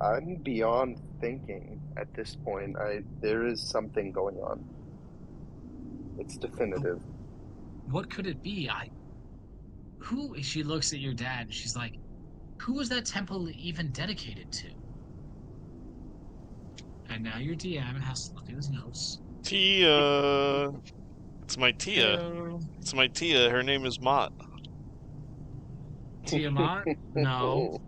I'm beyond thinking at this point. There is something going on. It's definitive. What could it be? She looks at your dad and she's like, who was that temple even dedicated to? And now your DM has to look at his notes. Tia. It's my Tia. Hello. It's my Tia. Her name is Mott. Tiamat? No.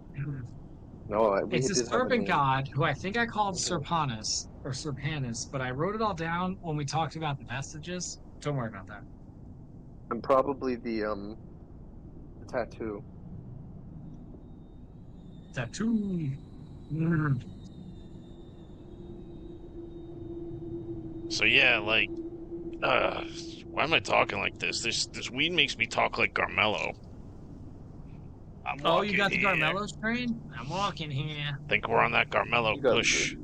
No, we It's a did have a serpent name. god who I think I called Mhm. Serpanus, but I wrote it all down when we talked about the vestiges. Don't worry about that. And probably the tattoo. Tattoo. Mm. So yeah, like, why am I talking like this? This weed makes me talk like Garmello. Oh, you got the Garmello strain? I'm walking here. Think we're on that Garmello You got push.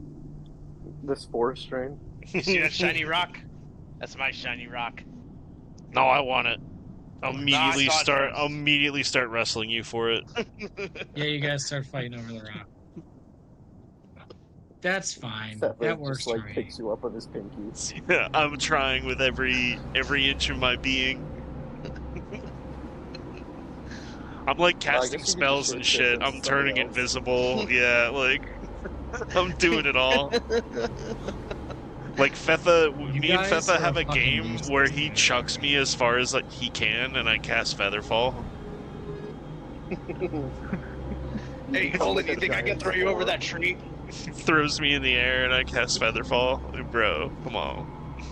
this forest strain. You see that shiny rock? That's my shiny rock. No, I want it. Immediately saw it start. first. Immediately start wrestling you for it. Yeah, you guys start fighting over the rock. That's fine. That That works just like for me. picks you up with his pinky. Yeah, I'm trying with every inch of my being. I'm like Well, I casting guess you could spells just and shape shit. into I'm turning something else. invisible. Yeah, like I'm doing it all. Like Fetha, You me and guys Fetha are have a fucking game beasts where he together. chucks me as far as like he can, and I cast Featherfall. Hey, Holden, do you think I can throw you over that tree? He throws me in the air, and I cast Featherfall. Bro, come on.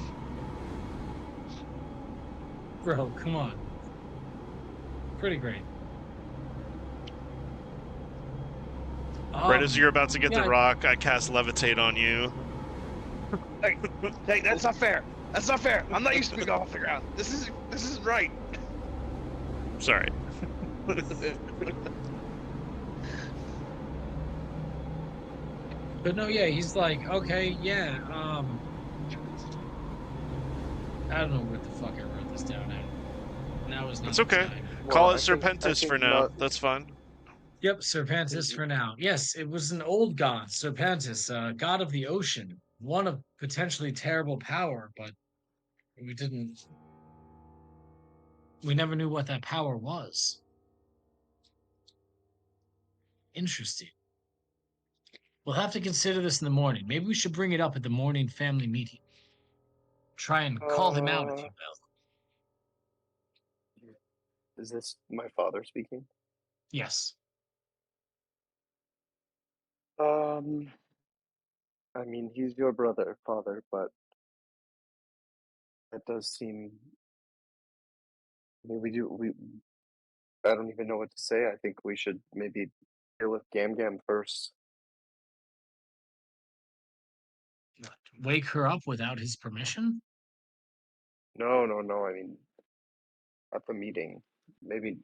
Bro, come on. Pretty great. Right as you're about to get yeah, the rock, I cast Levitate on you. Hey, that's not fair. That's not fair. I'm not used to being off the ground. This isn't right. Sorry. But no, yeah, he's like, okay, yeah, I don't know what the fuck I wrote this down at. Now is not It's the okay. time. Call I it think Serpentis for now. not. That's fine. Yep, Serpantis for now. Yes, it was an old god, Serpantis, god of the ocean, one of potentially terrible power, but we never knew what that power was. Interesting. We'll have to consider this in the morning. Maybe we should bring it up at the morning family meeting. Try and call him out, if you will. Is this my father speaking? Yes. I mean, he's your brother, father, but that does seem. I mean, we. I don't even know what to say. I think we should maybe deal with Gam Gam first. Wake her up without his permission? No, no, no. I mean, at the meeting, maybe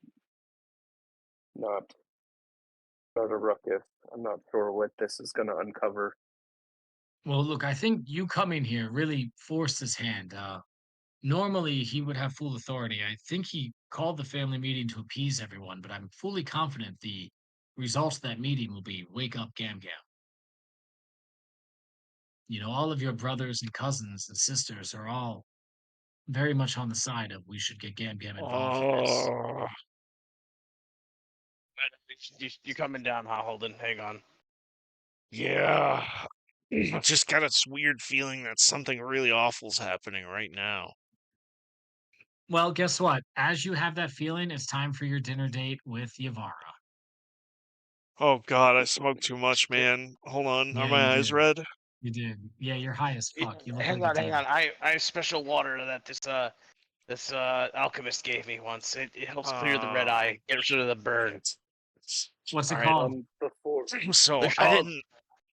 not start a ruckus. I'm not sure what this is going to uncover. Well, look, I think you coming here really forced his hand. Normally, he would have full authority. I think he called the family meeting to appease everyone, but I'm fully confident the result of that meeting will be wake up Gam Gam. You know, all of your brothers and cousins and sisters are all very much on the side of we should get Gam Gam involved in this. Oh, You coming down, huh, Holden? Hang on. yeah. I just got this weird feeling that something really awful's happening right now. Well, guess what? As you have that feeling, it's time for your dinner date with Yavara. Oh God, I smoked too much, man. Hold on, are Yeah, my you eyes did. red? You did. Yeah, you're high as fuck. You look Hang like a on, hang demon. on. I have special water that this alchemist gave me once. It helps clear the red eye, get rid of the burn. What's it All right. called? Before So They're I called didn't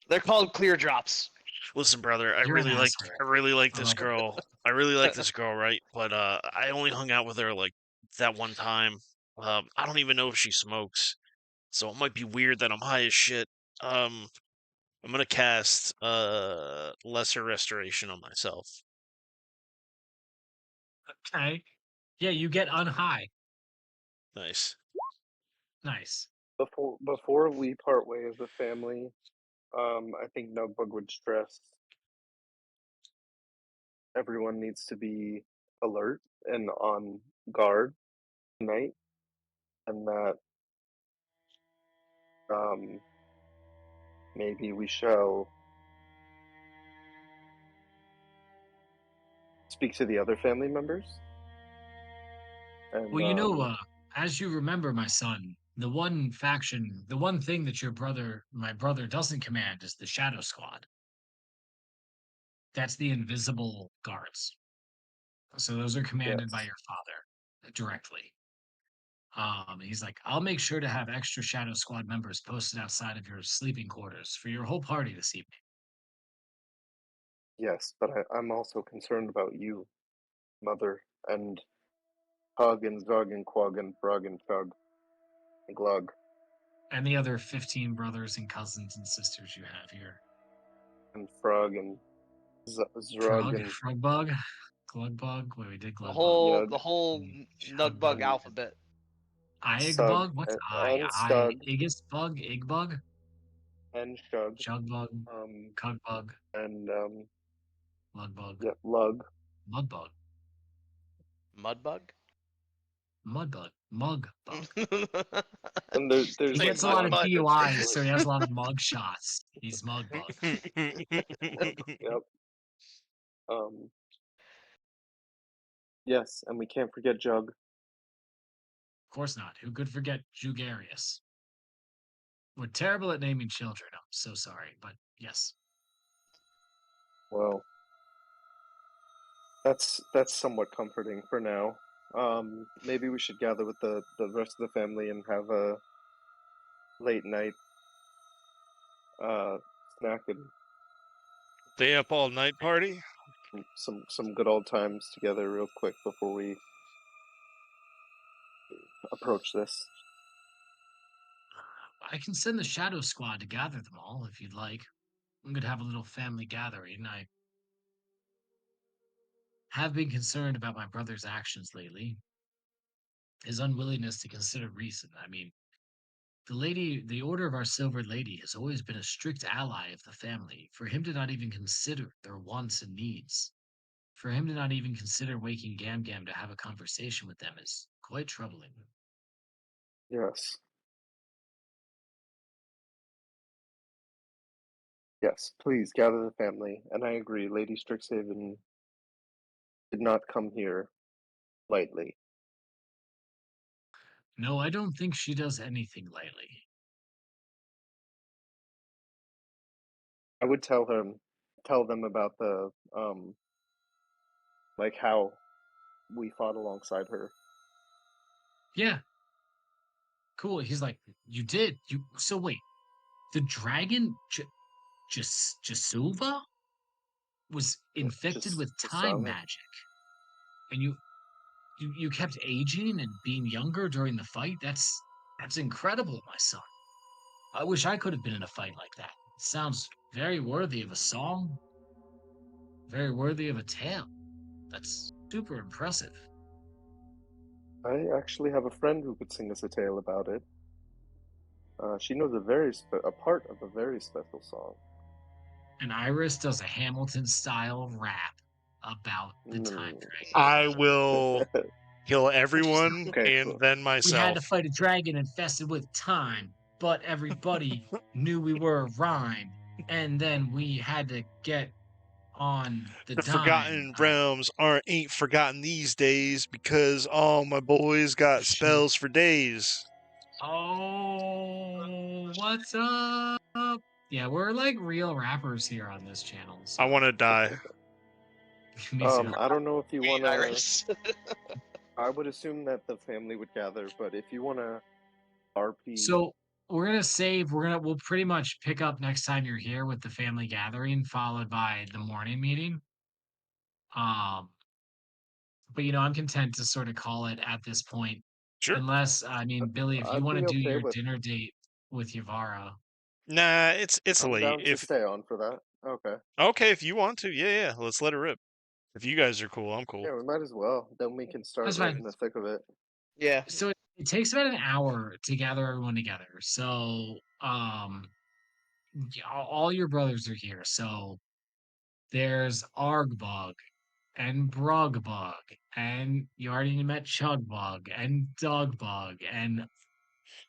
they're called clear drops. listen, brother. You're an asshole. I really like this Oh. girl. I really like this girl, right? But I only hung out with her like that one time. I don't even know if she smokes, so it might be weird that I'm high as shit. Um, I'm gonna cast lesser restoration on myself. Okay. Yeah, you get unhigh. Nice. Nice. Before we part way as a family, I think Nugbug would stress everyone needs to be alert and on guard tonight, and that maybe we shall speak to the other family members. And Well, as you remember, my son, the one faction, the one thing that my brother doesn't command is the Shadow Squad. That's the invisible guards. So those are commanded by yes, your father directly. He's like, I'll make sure to have extra Shadow Squad members posted outside of your sleeping quarters for your whole party this evening. yes, but I'm also concerned about you, mother, and Hug and Zug and Quug and Frog and Chug and Glug And the other 15 brothers and cousins and sisters you have here. and Frog and Zrug Frog, and Frogbug, Glugbug. Wait, we did The Glugbug. whole Yug the whole Mm, Nugbug Chugbug. alphabet. Sug Iagbug? What's and I? Stug Iggisbug? Igbug? and Shug Jugbug? um Cugbug? and Lugbug? yeah, Lug. Mudbug? Mudbug? Mudbug? Mugbug? And He there's like gets a Mud lot of one Mud. DUIs, so he particular has a lot of mug shots. He's Mugbug. yep. Um yes, and we can't forget Jug. Of course not. Who could forget Jugarius? We're terrible at naming children. I'm so sorry, but yes. Well, that's somewhat comforting for now. Maybe we should gather with the rest of the family and have a late night snack and Stay up all night party? some good old times together real quick before we approach this. I can send the Shadow Squad to gather them all if you'd like. I'm going to have a little family gathering. I have been concerned about my brother's actions lately. His unwillingness to consider reason. I mean, the Order of Our Silver Lady has always been a strict ally of the family. For him to not even consider their wants and needs, for him to not even consider waking Gam Gam to have a conversation with them is quite troubling. Yes. Yes, please gather the family. And I agree, Lady Strixhaven did not come here lightly. No, I don't think she does anything lightly. I would tell them about the like how we fought alongside her. Yeah. Cool. He's like, you did. So wait, the dragon Jasuva was infected with Just time Sava. magic. And you kept aging and being younger during the fight? That's incredible, my son. I wish I could have been in a fight like that. It sounds very worthy of a song, very worthy of a tale. That's super impressive. I actually have a friend who could sing us a tale about it. She knows a part of a very special song. And Iris does a Hamilton style rap about the time dragon. I will kill everyone Okay, and so then We had myself. to fight a dragon infested with time, but everybody knew we were a rhyme. And then we had to get on the The dime. Forgotten Realms ain't forgotten these days because all my boys got spells for days. Oh, what's up? Yeah, we're like real rappers here on this channel. So. I want to die. Me too. I don't know if you want to. Iris. I would assume that the family would gather, but if you want to RP, So we're gonna save. We'll pretty much pick up next time you're here with the family gathering, followed by the morning meeting. But I'm content to sort of call it at this point. Sure. Unless, Billy, if you I'd want to be do okay your with. dinner date with Yavara, Nah, it's I'm late. down to stay on for that. Okay. Okay, if you want to, yeah, let's let it rip. If you guys are cool, I'm cool. Yeah, we might as well. Then we can start That's right fine. in the thick of it. Yeah. So it takes about an hour to gather everyone together. So all your brothers are here. So there's Argbug and Brugbug, and you already met Chugbug and Dugbug and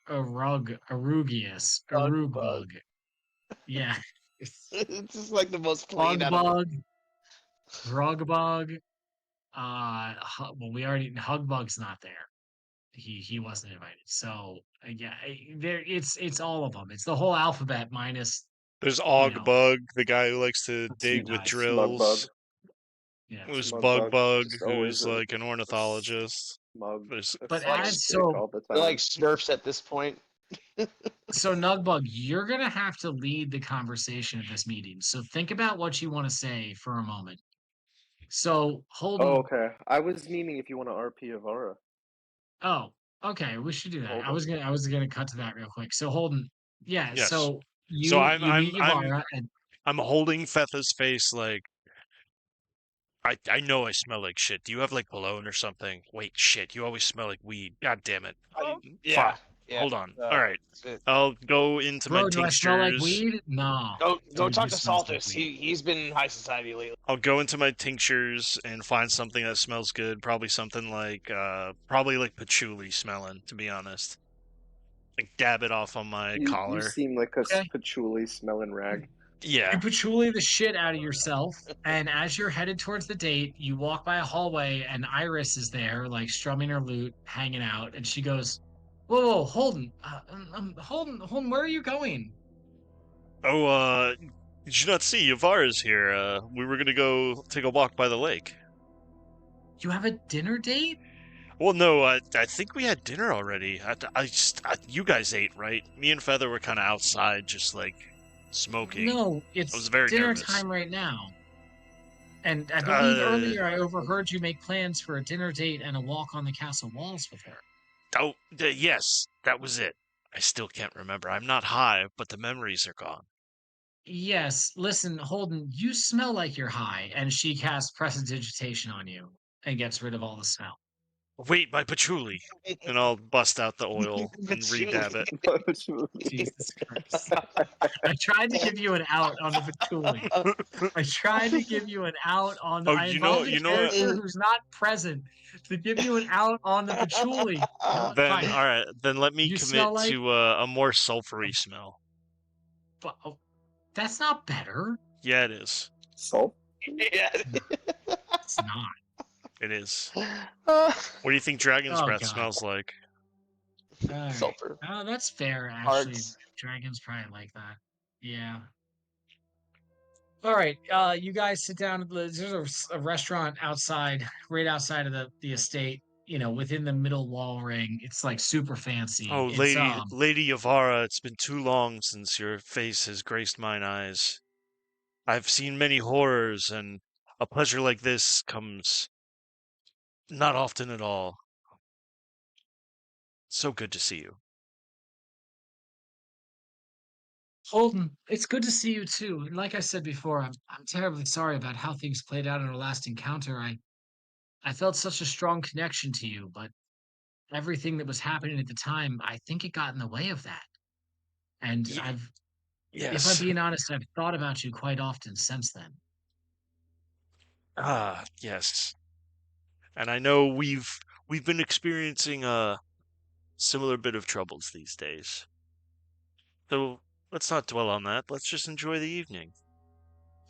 Arugius, Dugbug. Arugbug. Yeah. It's just like the most plain out of Bugbug, Brugbug. Well, we already Hugbug's not there. He wasn't invited. So yeah, there it's all of them. It's the whole alphabet minus There's you know Ogbug, the guy who likes to two dig with guys. Smugbug. drills. Yeah. There's Smugbug, Bugbug, just always who's a like an ornithologist. smug, There's a But smug as dick so all the they're time. like Smurfs at this point. So Nugbug, you're gonna have to lead the conversation at this meeting. So think about what you want to say for a moment. So Holden. Oh, okay. I was meaning if you want to RP Avara. Oh, okay. We should do that. I Holden. was gonna cut to that real quick. So Holden, yeah. yes. So So you meet Yavara and I'm holding Fetha's face like I know I smell like shit. Do you have like cologne or something? Wait, shit. You always smell like weed. God damn it. Yeah. Fuck. Yeah. Hold on. All right. It- I'll go into my bro, do I smell like tinctures. weed? No. Go Dude, talk you to smells like Saltus. weed. He's been in high society lately. I'll go into my tinctures and find something that smells good. Probably something probably like patchouli smelling, to be honest. Like dab it off on my You collar. seem like a Okay. patchouli smelling rag. Yeah. You patchouli the shit out of yourself, and as you're headed towards the date, you walk by a hallway, and Iris is there, like strumming her lute, hanging out, and she goes, "Whoa, Holden, Holden, where are you going?" Oh, did you not see Yavara's here? We were gonna go take a walk by the lake. You have a dinner date? Well, no, I think we had dinner already. You guys ate, right? Me and Feather were kind of outside, just like smoking. No, it's was very dinner nervous. time right now. And I believe Uh, earlier I overheard you make plans for a dinner date and a walk on the castle walls with her. Oh, yes, that was it. I still can't remember. I'm not high, but the memories are gone. Yes, listen, Holden, you smell like you're high, and she casts prestidigitation on you and gets rid of all the smell. Wait, my patchouli. And I'll bust out the oil and redab it. Patchouli. Jesus Christ. I tried to give you an out on the patchouli. I tried to give you an out on the Oh, I you know- involved a you know what? character who's not present to give you an out on the patchouli. No, Then, fine. all right, then let me You smell commit like- to a more sulfury smell. But, that's not better. Yeah, it is. Salt? Yeah. It's not. It is. Uh, What do you think dragon's Oh, breath God. smells like? All right. Sulfur. Oh, that's fair, actually. Hearts. Dragons probably like that. Yeah. All right. You guys sit down. There's a restaurant outside, right outside of the estate. You know, within the middle wall ring. It's like super fancy. Oh, It's, Lady Yavara, it's been too long since your face has graced mine eyes. I've seen many horrors, and a pleasure like this comes not often at all. So good to see you. Holden, it's good to see you too. And like I said before, I'm terribly sorry about how things played out in our last encounter. I felt such a strong connection to you, but everything that was happening at the time, I think it got in the way of that. And Ye- if Yes. I'm being honest, I've thought about you quite often since then. Ah, yes. And I know we've been experiencing a similar bit of troubles these days. So let's not dwell on that. Let's just enjoy the evening.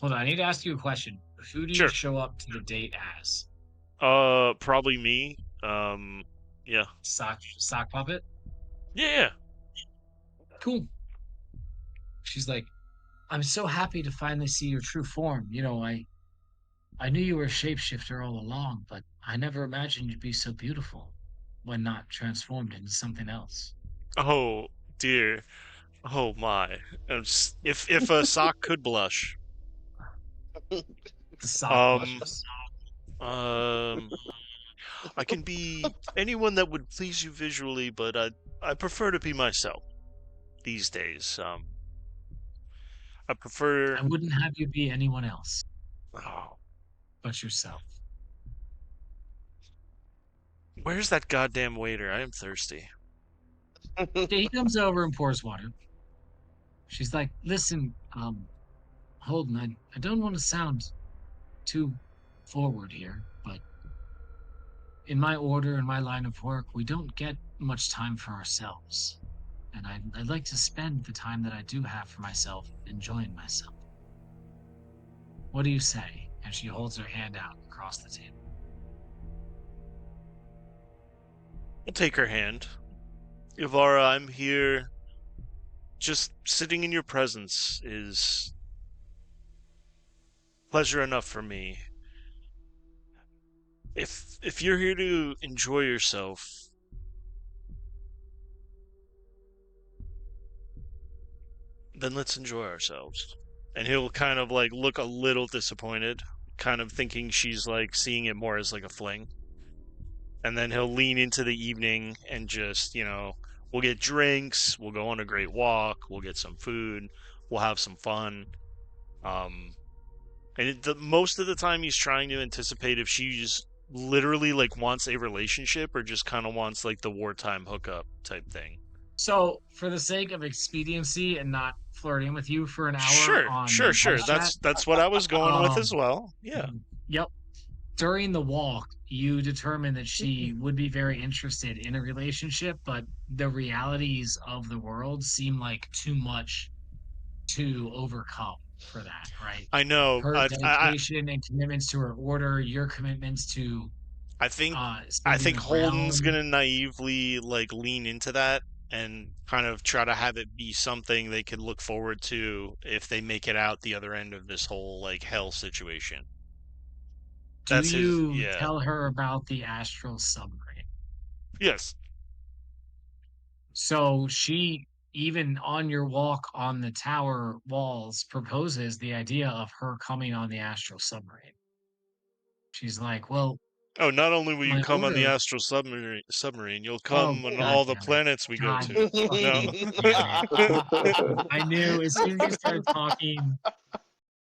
Hold on, I need to ask you a question. Who do you Sure. show up to the date as? Probably me. Yeah. Sock puppet? Yeah. Cool. She's like, I'm so happy to finally see your true form. You know, I knew you were a shapeshifter all along, but I never imagined you'd be so beautiful when not transformed into something else. Oh dear. Oh my. If a sock could blush. The sock Um, blushes. I can be anyone that would please you visually, but I prefer to be myself these days. I prefer. I wouldn't have you be anyone else. Oh, but yourself. Where's that goddamn waiter? I am thirsty. Okay, he comes over and pours water. She's like, listen, Holden, I don't want to sound too forward here, but in my order and my line of work, we don't get much time for ourselves. And I'd like to spend the time that I do have for myself enjoying myself. What do you say? And she holds her hand out across the table. I'll take her hand. Ivara, I'm here. Just sitting in your presence is pleasure enough for me. If you're here to enjoy yourself, then let's enjoy ourselves. And he'll kind of like look a little disappointed, kind of thinking she's like seeing it more as like a fling. And then he'll lean into the evening and just, we'll get drinks, we'll go on a great walk, we'll get some food, we'll have some fun. And most of the time he's trying to anticipate if she's literally like wants a relationship or just kind of wants like the wartime hookup type thing. So, for the sake of expediency and not flirting with you for an hour Sure. on Voice chat, that's what I was going with as well. Yeah. Yep. During the walk, you determined that she would be very interested in a relationship, but the realities of the world seem like too much to overcome for that, right? I know. Her dedication and commitments to her order, your commitments to I think saving the Holden's realm. gonna naively like lean into that and kind of try to have it be something they could look forward to if they make it out the other end of this whole like hell situation. Do you tell her about the astral submarine? Yes. So she, even on your walk on the tower walls, proposes the idea of her coming on the astral submarine. She's like, well, Oh, not only will you my come on the order. astral submarine, you'll Oh, come on God all the damn it. planets we go God to. No. fucking damn it. I knew as soon as you started talking,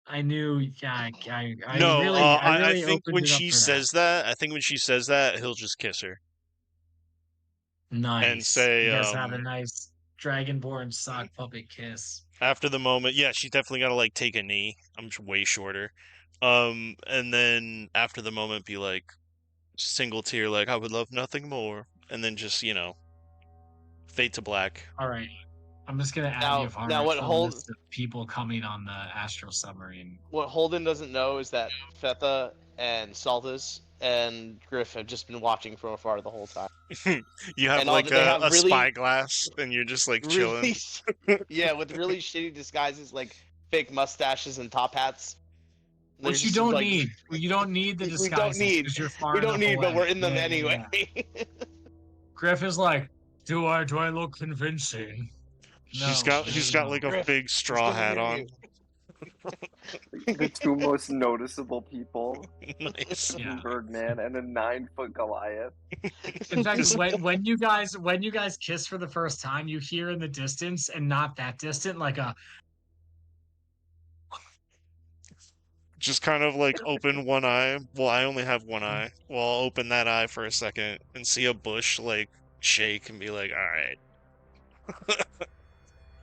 I knew. Yeah, I No, really, I I really think opened when it up she for that. says that, he'll just kiss her and Nice. say, You guys have a nice dragonborn sock puppet kiss. after the moment, yeah, she's definitely got to like take a knee. I'm way shorter. And then after the moment, be like, single tear, like, I would love nothing more. And then just, fade to black. All right. I'm just gonna add Now Yavara what to the Holden list of people coming on the astral submarine. what Holden doesn't know is that Fetha and Saltus and Griff have just been watching from afar the whole time. You have And like they have a really- spyglass, and you're just like chilling. Yeah, with really shitty disguises like fake mustaches and top hats. They're Which you just, don't like, need. You don't need the We disguises. don't need. 'cause you're far We don't enough need, but away. we're in them Yeah, anyway. yeah. Griff is like, do I look convincing? He's No, got like a Griff, big straw still hat hear on. you. The two most noticeable people, Nice. Yeah. Birdman and a 9-foot Goliath. In fact, when you guys kiss for the first time, you hear in the distance, and not that distant, like a Just kind of like open one eye. Well, I only have one eye. Well, I'll open that eye for a second and see a bush like shake and be like, all right.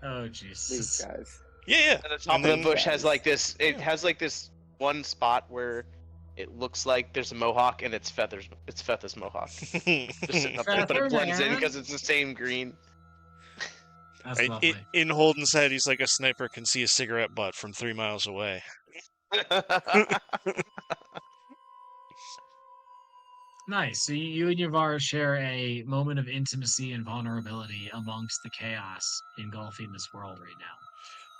oh These Jesus. guys. Yeah. And the top of the bush has like this. It has like this one spot where it looks like there's a mohawk, and it's Fetha's mohawk. Just sitting up there, but it blends in because it's the same green. That's lovely. In Holden's head, he's like a sniper can see a cigarette butt from 3 miles away. Nice. So you and Yavara share a moment of intimacy and vulnerability amongst the chaos engulfing this world right now.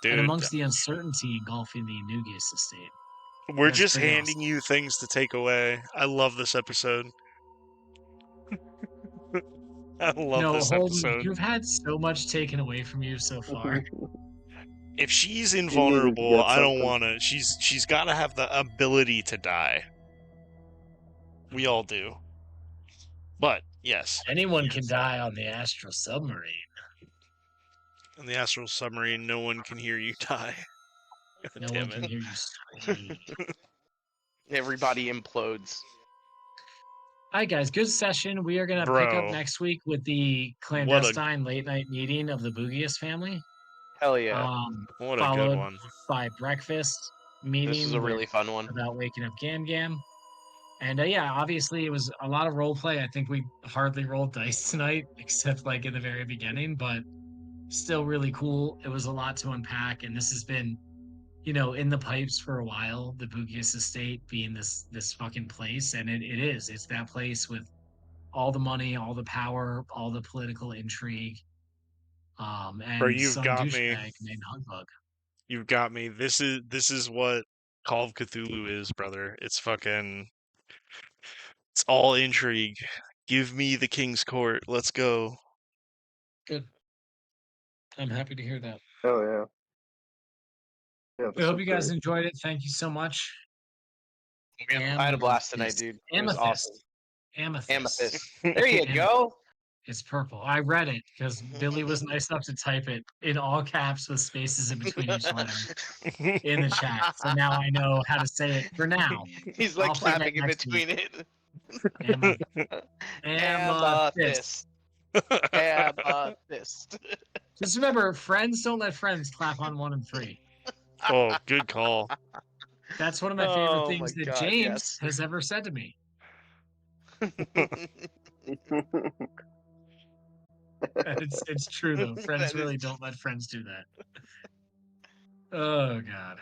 Dude, And amongst the uncertainty engulfing the Nugius estate. we're That's just pretty handing awesome. you things to take away. I love this episode. I love this Holden, episode. you've had so much taken away from you so far. If she's needed to invulnerable, get I don't something. want to. She's got to have the ability to die. We all do. But yes, Anyone can die on the astral submarine. in the astral submarine, no one can hear you die. God No damn one can it. hear you scream. everybody implodes. All right, guys, good session. We are gonna pick up Bro. next week with the clandestine late night meeting of the Boogius family. Hell yeah. What a good Followed one. by breakfast meeting. This is a really fun one. about waking up Gam Gam. And yeah, obviously it was a lot of role play. I think we hardly rolled dice tonight, except like in the very beginning, but still really cool. It was a lot to unpack, and this has been, in the pipes for a while. The Boogius Estate being this fucking place, and it is. It's that place with all the money, all the power, all the political intrigue, Bro, and you've some got me. douchebag named Hugbug. You've got me. This is what Call of Cthulhu is, brother. It's all intrigue. Give me the King's Court. Let's go. Good. I'm happy to hear that. Oh yeah. Yeah. I hope you guys enjoyed it. Thank you so much. I had a blast tonight, dude. It was awesome. Amethyst. There you go. It's purple. I read it because Billy was nice enough to type it in all caps with spaces in between each letter in the chat. So now I know how to say it for now. He's like I'll forget clapping in next between it. Amethyst. Amethyst. Just remember, friends don't let friends clap on 1 and 3. Oh, good call. That's one of my favorite Oh things my that God, James yes. has ever said to me. It's true though. Friends That really is- don't let friends do that. Oh God.